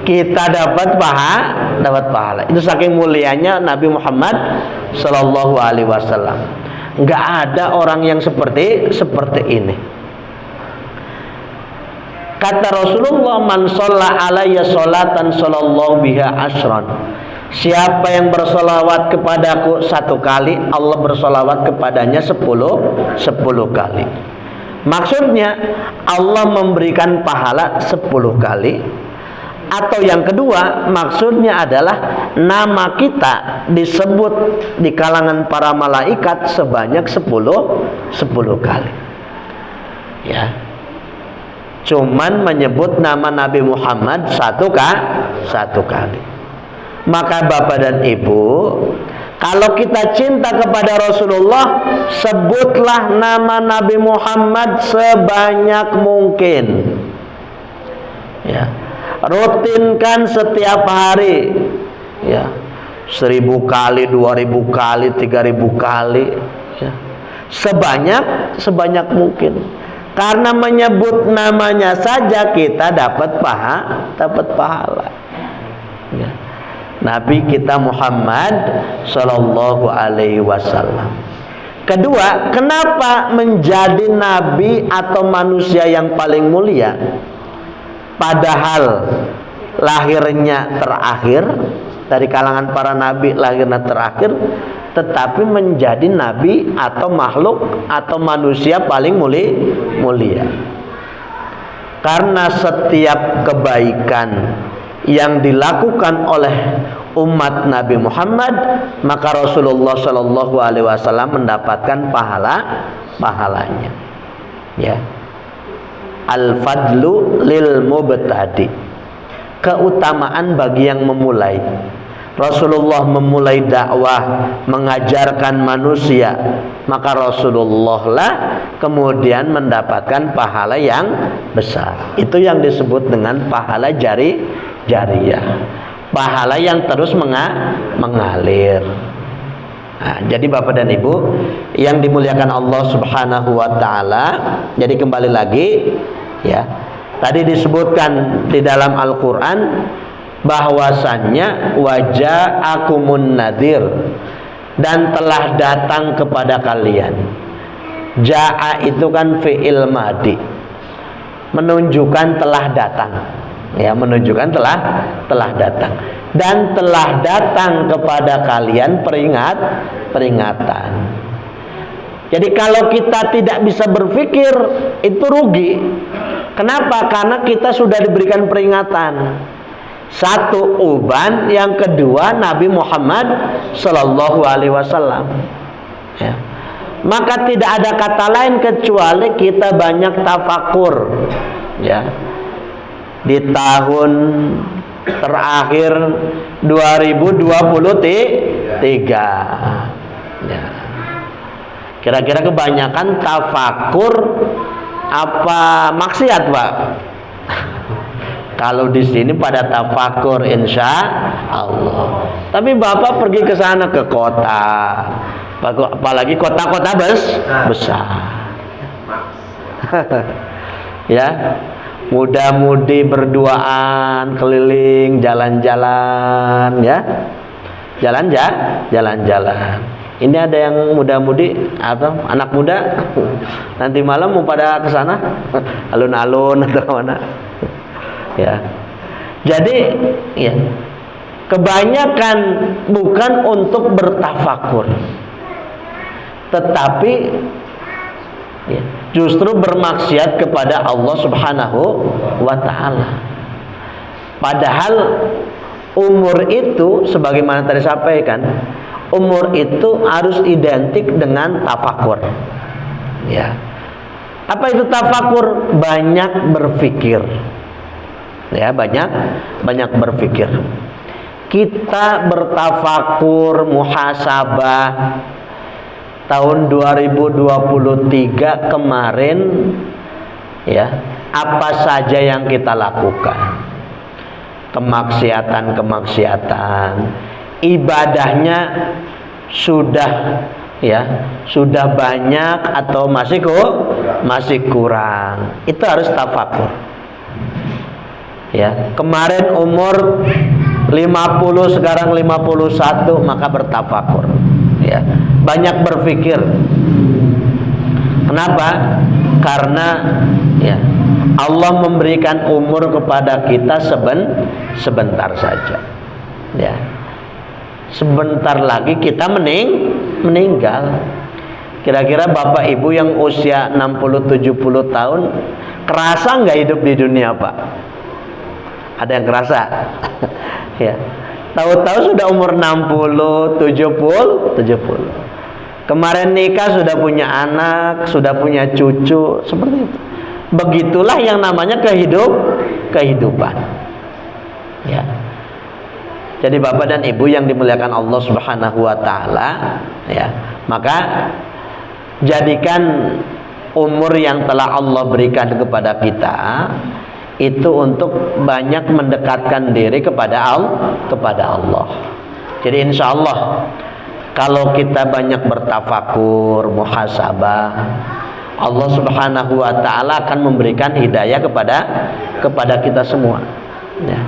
kita dapat pahala. Itu saking mulianya Nabi Muhammad sallallahu alaihi wasallam. Enggak ada orang yang seperti ini. Kata Rasulullah, man shalla alayya sholatan sallallahu biha asyran. Siapa yang bersolawat kepadaku 1 kali, Allah bersolawat kepadanya 10 kali. Maksudnya Allah memberikan pahala 10 kali. Atau yang kedua, maksudnya adalah nama kita disebut di kalangan para malaikat sebanyak 10 kali. Ya. Cuman menyebut nama Nabi Muhammad 1 kali. Maka Bapak dan Ibu, kalau kita cinta kepada Rasulullah, sebutlah nama Nabi Muhammad sebanyak mungkin. Ya. Rutinkan setiap hari. Ya. 1000 kali, 2000 kali, 3000 kali. Ya. Sebanyak mungkin. Karena menyebut namanya saja kita dapat pahala. Ya. Nabi kita Muhammad sallallahu alaihi wasallam. Kedua, kenapa menjadi nabi atau manusia yang paling mulia? Padahal lahirnya terakhir, dari kalangan para nabi lahirnya terakhir, tetapi menjadi nabi atau makhluk atau manusia paling mulia. Karena setiap kebaikan yang dilakukan oleh umat Nabi Muhammad, maka Rasulullah Shallallahu Alaihi Wasallam mendapatkan pahalanya. Ya, al-fadlu lil mubtadi, keutamaan bagi yang memulai. Rasulullah memulai dakwah, mengajarkan manusia, maka Rasulullah lah kemudian mendapatkan pahala yang besar. Itu yang disebut dengan pahala jariyah, pahala yang terus mengalir. Nah, jadi Bapak dan Ibu yang dimuliakan Allah Subhanahu wa taala, jadi kembali lagi ya. Tadi disebutkan di dalam Al-Qur'an bahwasannya waja'akumun nadhir, dan telah datang kepada kalian. Ja'a itu kan fi'il madi, menunjukkan telah datang. Ya, menunjukkan telah datang. Dan telah datang kepada kalian peringatan. Jadi kalau kita tidak bisa berpikir, itu rugi. Kenapa? Karena kita sudah diberikan peringatan. Satu uban, yang kedua Nabi Muhammad Sallallahu Alaihi Wasallam. Ya. Maka tidak ada kata lain kecuali kita banyak tafakur. Ya. Di tahun terakhir 2023. Ya. Kira-kira kebanyakan tafakur apa maksiat, Pak? Kalau di sini pada tafakur, insya Allah. Tapi Bapak pergi ke sana, ke kota, apalagi kota-kota besar. Ya, muda-mudi berduaan keliling jalan-jalan ya. Jalan-jalan. Ini ada yang muda-mudi atau anak muda nanti malam mau pada ke sana alun-alun atau mana. Ya. Jadi ya, kebanyakan bukan untuk bertafakur, tetapi ya, justru bermaksiat kepada Allah Subhanahu wa taala. Padahal umur itu sebagaimana tadi sampaikan, umur itu harus identik dengan tafakur. Ya. Apa itu tafakur? Banyak berpikir. Ya, banyak berpikir. Kita bertafakur, muhasabah tahun 2023 kemarin ya, apa saja yang kita lakukan. Kemaksiatan, ibadahnya sudah banyak atau masih kurang. Itu harus tafakur. Ya, kemarin umur 50 sekarang 51 maka bertafakur. Ya, banyak berpikir. Kenapa? Karena ya, Allah memberikan umur kepada kita sebentar saja. Ya. Sebentar lagi kita meninggal. Kira-kira Bapak Ibu yang usia 60-70 tahun kerasa nggak hidup di dunia, Pak? Ada yang kerasa? Ya. Tahu-tahu sudah umur 60, 70. Kemarin nikah sudah punya anak, sudah punya cucu, seperti itu. Begitulah yang namanya kehidupan. Ya. Jadi Bapak dan Ibu yang dimuliakan Allah Subhanahu wa taala, ya, maka jadikan umur yang telah Allah berikan kepada kita itu untuk banyak mendekatkan diri kepada Allah. Jadi insya Allah kalau kita banyak bertafakur, muhasabah, Allah Subhanahu wa taala akan memberikan hidayah kepada kita semua. Ya.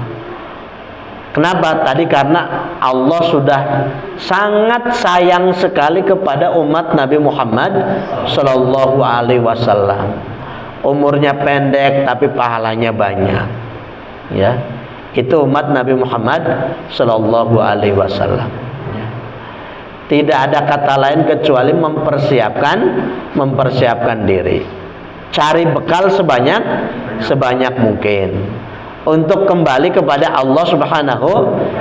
Kenapa? Tadi karena Allah sudah sangat sayang sekali kepada umat Nabi Muhammad sallallahu alaihi wasallam. Umurnya pendek tapi pahalanya banyak. Ya. Itu umat Nabi Muhammad sallallahu alaihi wasallam. Tidak ada kata lain kecuali mempersiapkan diri. Cari bekal sebanyak mungkin untuk kembali kepada Allah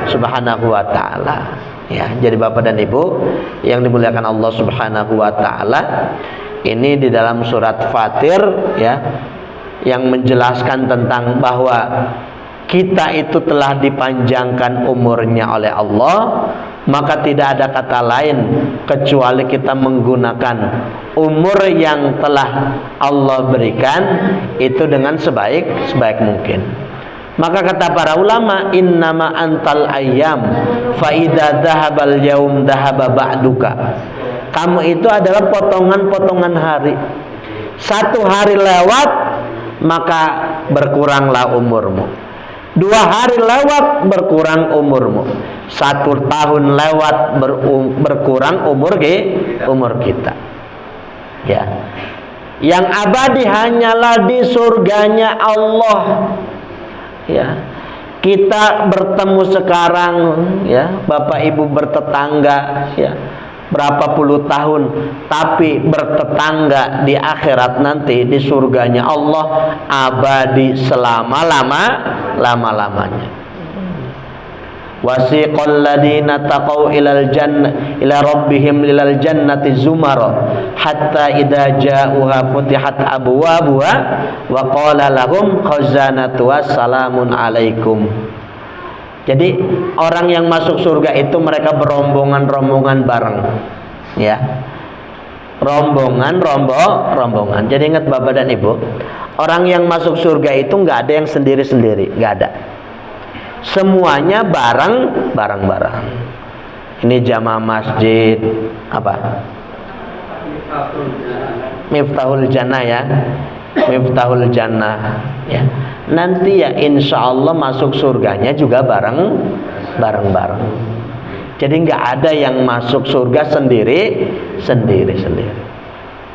Subhanahu wa taala. Ya, jadi Bapak dan Ibu yang dimuliakan Allah Subhanahu wa taala, ini di dalam surat Fatir ya, yang menjelaskan tentang bahwa kita itu telah dipanjangkan umurnya oleh Allah, maka tidak ada kata lain kecuali kita menggunakan umur yang telah Allah berikan itu dengan sebaik mungkin. Maka kata para ulama, innama antal ayyam fa idza dhahabal yaum dhahaba ba'duka. Kamu itu adalah potongan-potongan hari. Satu hari lewat maka berkuranglah umurmu. 2 hari lewat berkurang umurmu. 1 tahun lewat berkurang umur kita. Ya. Yang abadi hanyalah di surganya Allah. Ya. Kita bertemu sekarang ya, Bapak Ibu bertetangga ya, berapa puluh tahun, tapi bertetangga di akhirat nanti di surganya Allah abadi selama-lamanya. Wasiqal ladina taqaw ilal jannah ila rabbihim lilal jannati zumara hatta idza ja'uha futihat abwabuha wa qala lahum khazanatuha salamun alaikum. Jadi orang yang masuk surga itu mereka berombongan-rombongan bareng. Ya. Rombongan. Jadi ingat Bapak dan Ibu, orang yang masuk surga itu enggak ada yang sendiri-sendiri, enggak ada. Semuanya bareng. Ini jamaah masjid apa? Miftahul Jannah ya. Miftahul Jannah, ya. Nanti ya insya Allah masuk surganya juga bareng-bareng. Jadi nggak ada yang masuk surga sendiri.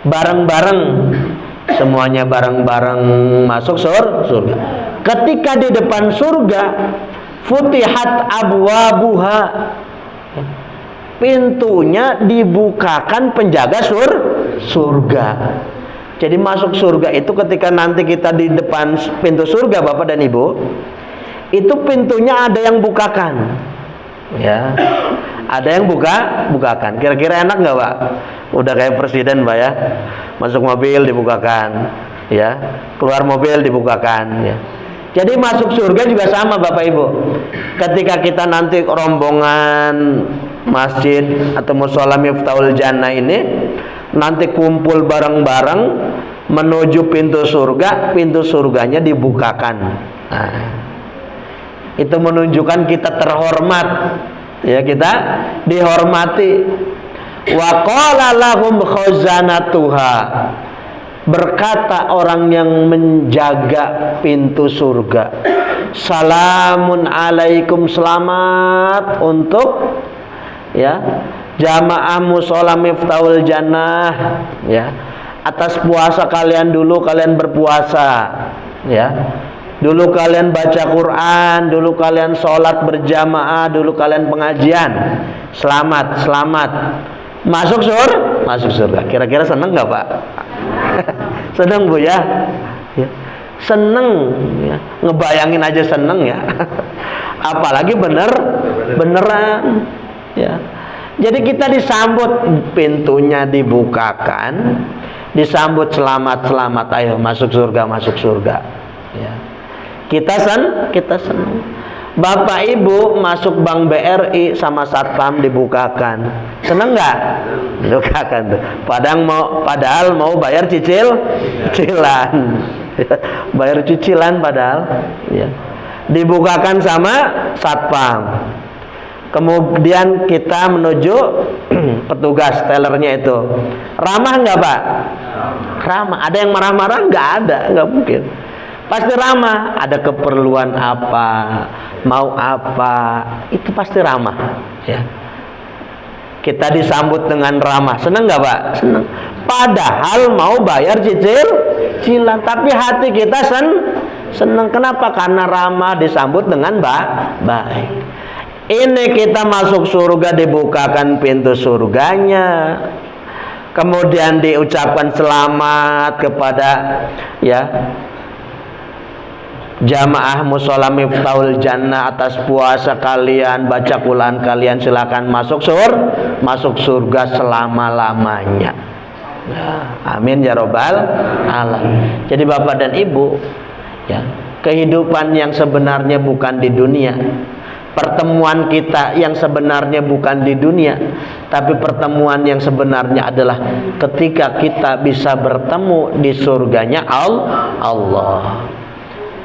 Bareng-bareng, semuanya bareng-bareng masuk surga. Ketika di depan surga, futihat abwabuha, pintunya dibukakan penjaga surga. Jadi masuk surga itu ketika nanti kita di depan pintu surga, Bapak dan Ibu, itu pintunya ada yang bukakan, ya, ada yang bukakan. Kira-kira enak nggak, Pak? Udah kayak presiden, Pak, ya. Masuk mobil dibukakan, ya, keluar mobil dibukakan, ya. Jadi masuk surga juga sama, Bapak Ibu. Ketika kita nanti rombongan masjid atau mushola Miftahul Jannah ini nanti kumpul bareng-bareng menuju pintu surga, pintu surganya dibukakan. Nah, itu menunjukkan kita terhormat, ya, kita dihormati. Wa qala lahum khazanatuha, berkata orang yang menjaga pintu surga, salamun alaikum, selamat untuk, ya, jamaah mushola Miftahul Jannah, ya, atas puasa kalian dulu, kalian berpuasa, ya, dulu kalian baca Quran, dulu kalian sholat berjamaah, dulu kalian pengajian, selamat masuk surga. Kira-kira seneng nggak, Pak? Seneng, Bu, ya, ya. Seneng, ya. Ngebayangin aja seneng, ya. Apalagi beneran, ya. Jadi kita disambut, pintunya dibukakan, disambut selamat, ayo masuk surga, ya. Kita senang. Bapak Ibu masuk Bank BRI sama satpam dibukakan, seneng nggak? Dibukakan tuh. Padahal mau bayar cicilan, bayar cicilan padahal, ya. Dibukakan sama satpam. Kemudian kita menuju petugas tellernya itu. Ramah nggak, Pak? Ramah. Ada yang marah-marah? Nggak ada, nggak mungkin. Pasti ramah. Ada keperluan apa, mau apa, itu pasti ramah, ya. Kita disambut dengan ramah. Senang nggak, Pak? Senang. Padahal mau bayar cicilan, tapi hati kita senang. Kenapa? Karena ramah, disambut dengan baik. Ini kita masuk surga, dibukakan pintu surganya, kemudian diucapkan selamat kepada, ya, jamaah mushola Miftahul Jannah atas puasa kalian, baca Quran kalian, silakan masuk surga selama-lamanya. Nah, amin ya robbal alamin. Jadi Bapak dan Ibu, ya, kehidupan yang sebenarnya bukan di dunia, pertemuan kita yang sebenarnya bukan di dunia, tapi pertemuan yang sebenarnya adalah ketika kita bisa bertemu di surganya Allah.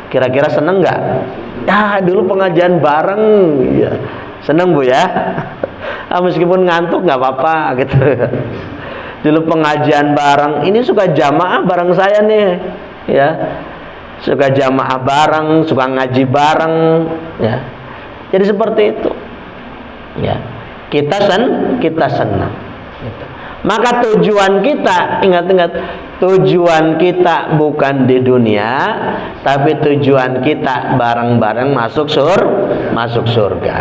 Kira-kira seneng nggak? Ya, dulu pengajian bareng, ya. Seneng, Bu, ya. Meskipun ngantuk nggak apa-apa gitu. Dulu pengajian bareng, ini suka jamaah bareng saya nih, ya. Suka jamaah bareng, suka ngaji bareng, ya. Jadi seperti itu, ya. Kita senang. Maka tujuan kita, ingat, tujuan kita bukan di dunia, tapi tujuan kita bareng-bareng masuk surga,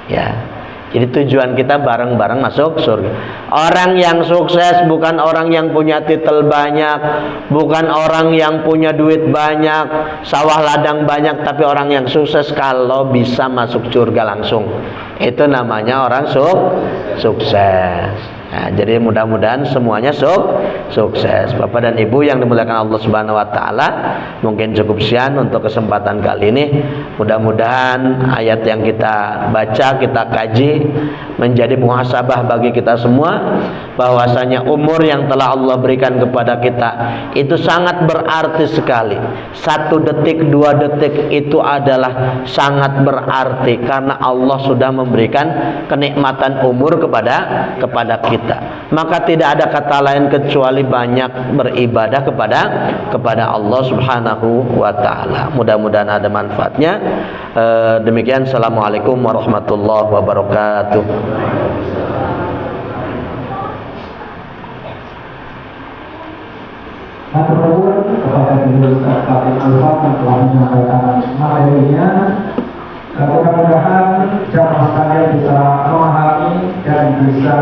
ya. Jadi tujuan kita bareng-bareng masuk surga. Orang yang sukses bukan orang yang punya titel banyak, bukan orang yang punya duit banyak, sawah ladang banyak, tapi orang yang sukses kalau bisa masuk surga langsung. Itu namanya orang sukses. Nah, jadi mudah-mudahan semuanya sukses. Bapak dan Ibu yang dimuliakan Allah Subhanahu wa taala, mungkin cukup sekian untuk kesempatan kali ini. Mudah-mudahan ayat yang kita baca, kita kaji menjadi muhasabah bagi kita semua, bahwasanya umur yang telah Allah berikan kepada kita itu sangat berarti sekali. 1 detik, 2 detik itu adalah sangat berarti karena Allah sudah memberikan kenikmatan umur kepada kita. kita. Maka tidak ada kata lain kecuali banyak beribadah kepada Allah Subhanahu wa taala. Mudah-mudahan ada manfaatnya. Demikian, assalamualaikum warahmatullahi wabarakatuh. Matur nuwun kepada Guru Ustaz Farid Alfat yang telah menyampaikan materinya. Mudah-mudahan jamaah sekalian bisa memahami dan bisa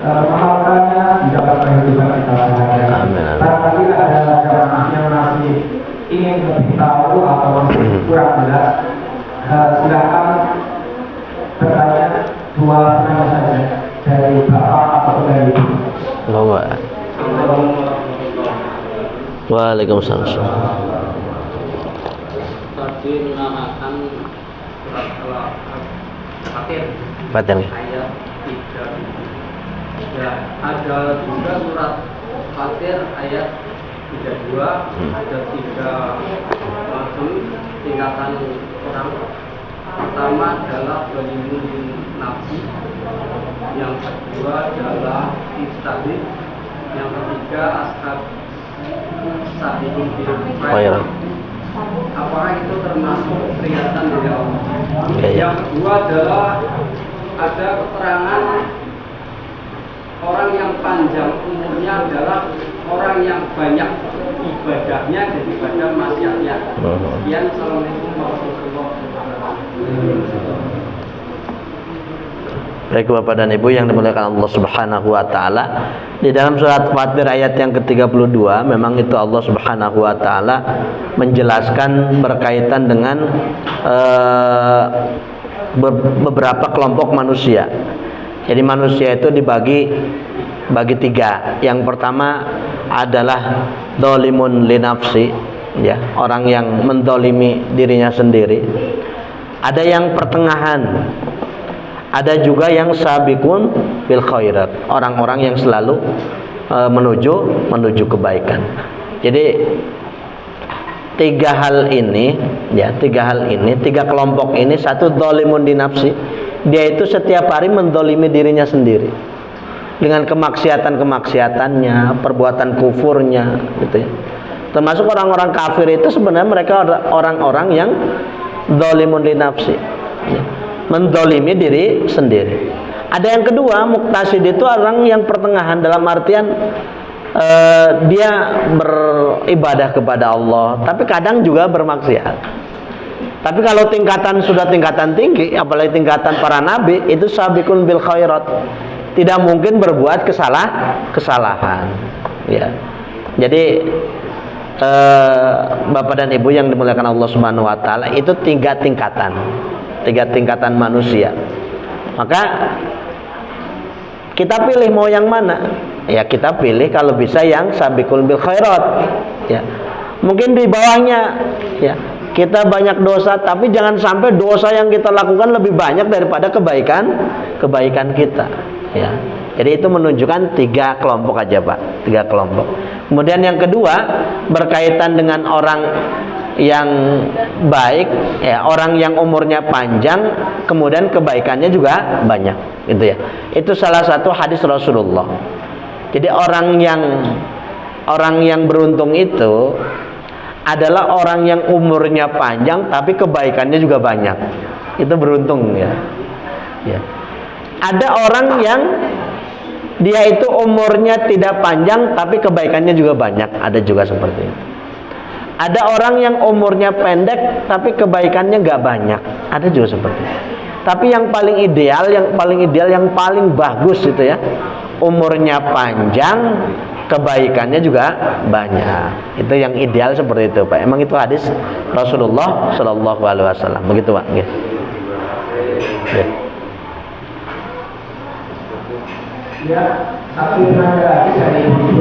mengamalkannya di dalam kehidupan kita sehari-hari. Barangkali ada jamaah yang masih ingin lebih tahu atau masih kurang jelas, silakan bertanya, dua pertanyaan saja dari Bapak atau dari Ibu. Waalaikumsalam. Tadi menamakan surat Al-Fatir ayat 3. Ya, ada juga surat Fatir ayat 32. Ada 3 macam tingkatan orang. Pertama adalah walimun nafsi, yang kedua adalah istadid, yang ketiga ashab sabiqun bil khairat. Apakah itu termasuk peringatan dari Allah? Yang kedua adalah ada keterangan orang yang panjang umurnya adalah orang yang banyak ibadahnya daripada maksiatnya. Sekian, assalamualaikum warahmatullahi wabarakatuh. Baik Bapak dan Ibu yang dimuliakan Allah Subhanahu wa taala, di dalam surat Fatir ayat yang ke-32 memang itu Allah Subhanahu wa taala menjelaskan berkaitan dengan beberapa kelompok manusia. Jadi manusia itu dibagi 3. Yang pertama adalah dzalimun li nafsi, ya, orang yang mendolimi dirinya sendiri. Ada yang pertengahan, ada juga yang sabiqun bil khairat, orang-orang yang selalu menuju kebaikan. Jadi 3 hal ini, ya, 3 kelompok ini. Satu, dzalimun di nafsi, dia itu setiap hari mendolimi dirinya sendiri dengan kemaksiatannya, perbuatan kufurnya, gitu ya. Termasuk orang-orang kafir itu sebenarnya mereka orang-orang yang dzalimun li nafsi, ya, mendolimi diri sendiri. Ada yang kedua, muktasid, itu orang yang pertengahan, dalam artian dia beribadah kepada Allah, tapi kadang juga bermaksiat. Tapi kalau sudah tingkatan tinggi, apalagi tingkatan para nabi, itu sabiqun bil khairat, tidak mungkin berbuat kesalahan. Ya. Jadi Bapak dan Ibu yang dimuliakan Allah Subhanahu wa taala, itu 3 tingkatan manusia. Maka kita pilih mau yang mana? Ya, kita pilih kalau bisa yang sabiqul bil khairat. Ya. Mungkin di bawahnya, ya, kita banyak dosa, tapi jangan sampai dosa yang kita lakukan lebih banyak daripada kebaikan kita. Ya. Jadi itu menunjukkan 3 kelompok aja, Pak. 3 kelompok. Kemudian yang kedua berkaitan dengan orang yang baik, ya, orang yang umurnya panjang, kemudian kebaikannya juga banyak, gitu ya. Itu salah satu hadis Rasulullah. Jadi orang yang beruntung itu adalah orang yang umurnya panjang tapi kebaikannya juga banyak. Itu beruntung, ya. Ya. Ada orang yang dia itu umurnya tidak panjang tapi kebaikannya juga banyak, ada juga seperti itu. Ada orang yang umurnya pendek tapi kebaikannya nggak banyak, ada juga seperti itu. Tapi yang paling ideal, yang paling bagus itu, ya, umurnya panjang, kebaikannya juga banyak. Itu yang ideal seperti itu, Pak. Emang itu hadis Rasulullah Shallallahu Alaihi Wasallam. Begitu, Pak. Ya. Ya, satu tenaga lagi dari Ibu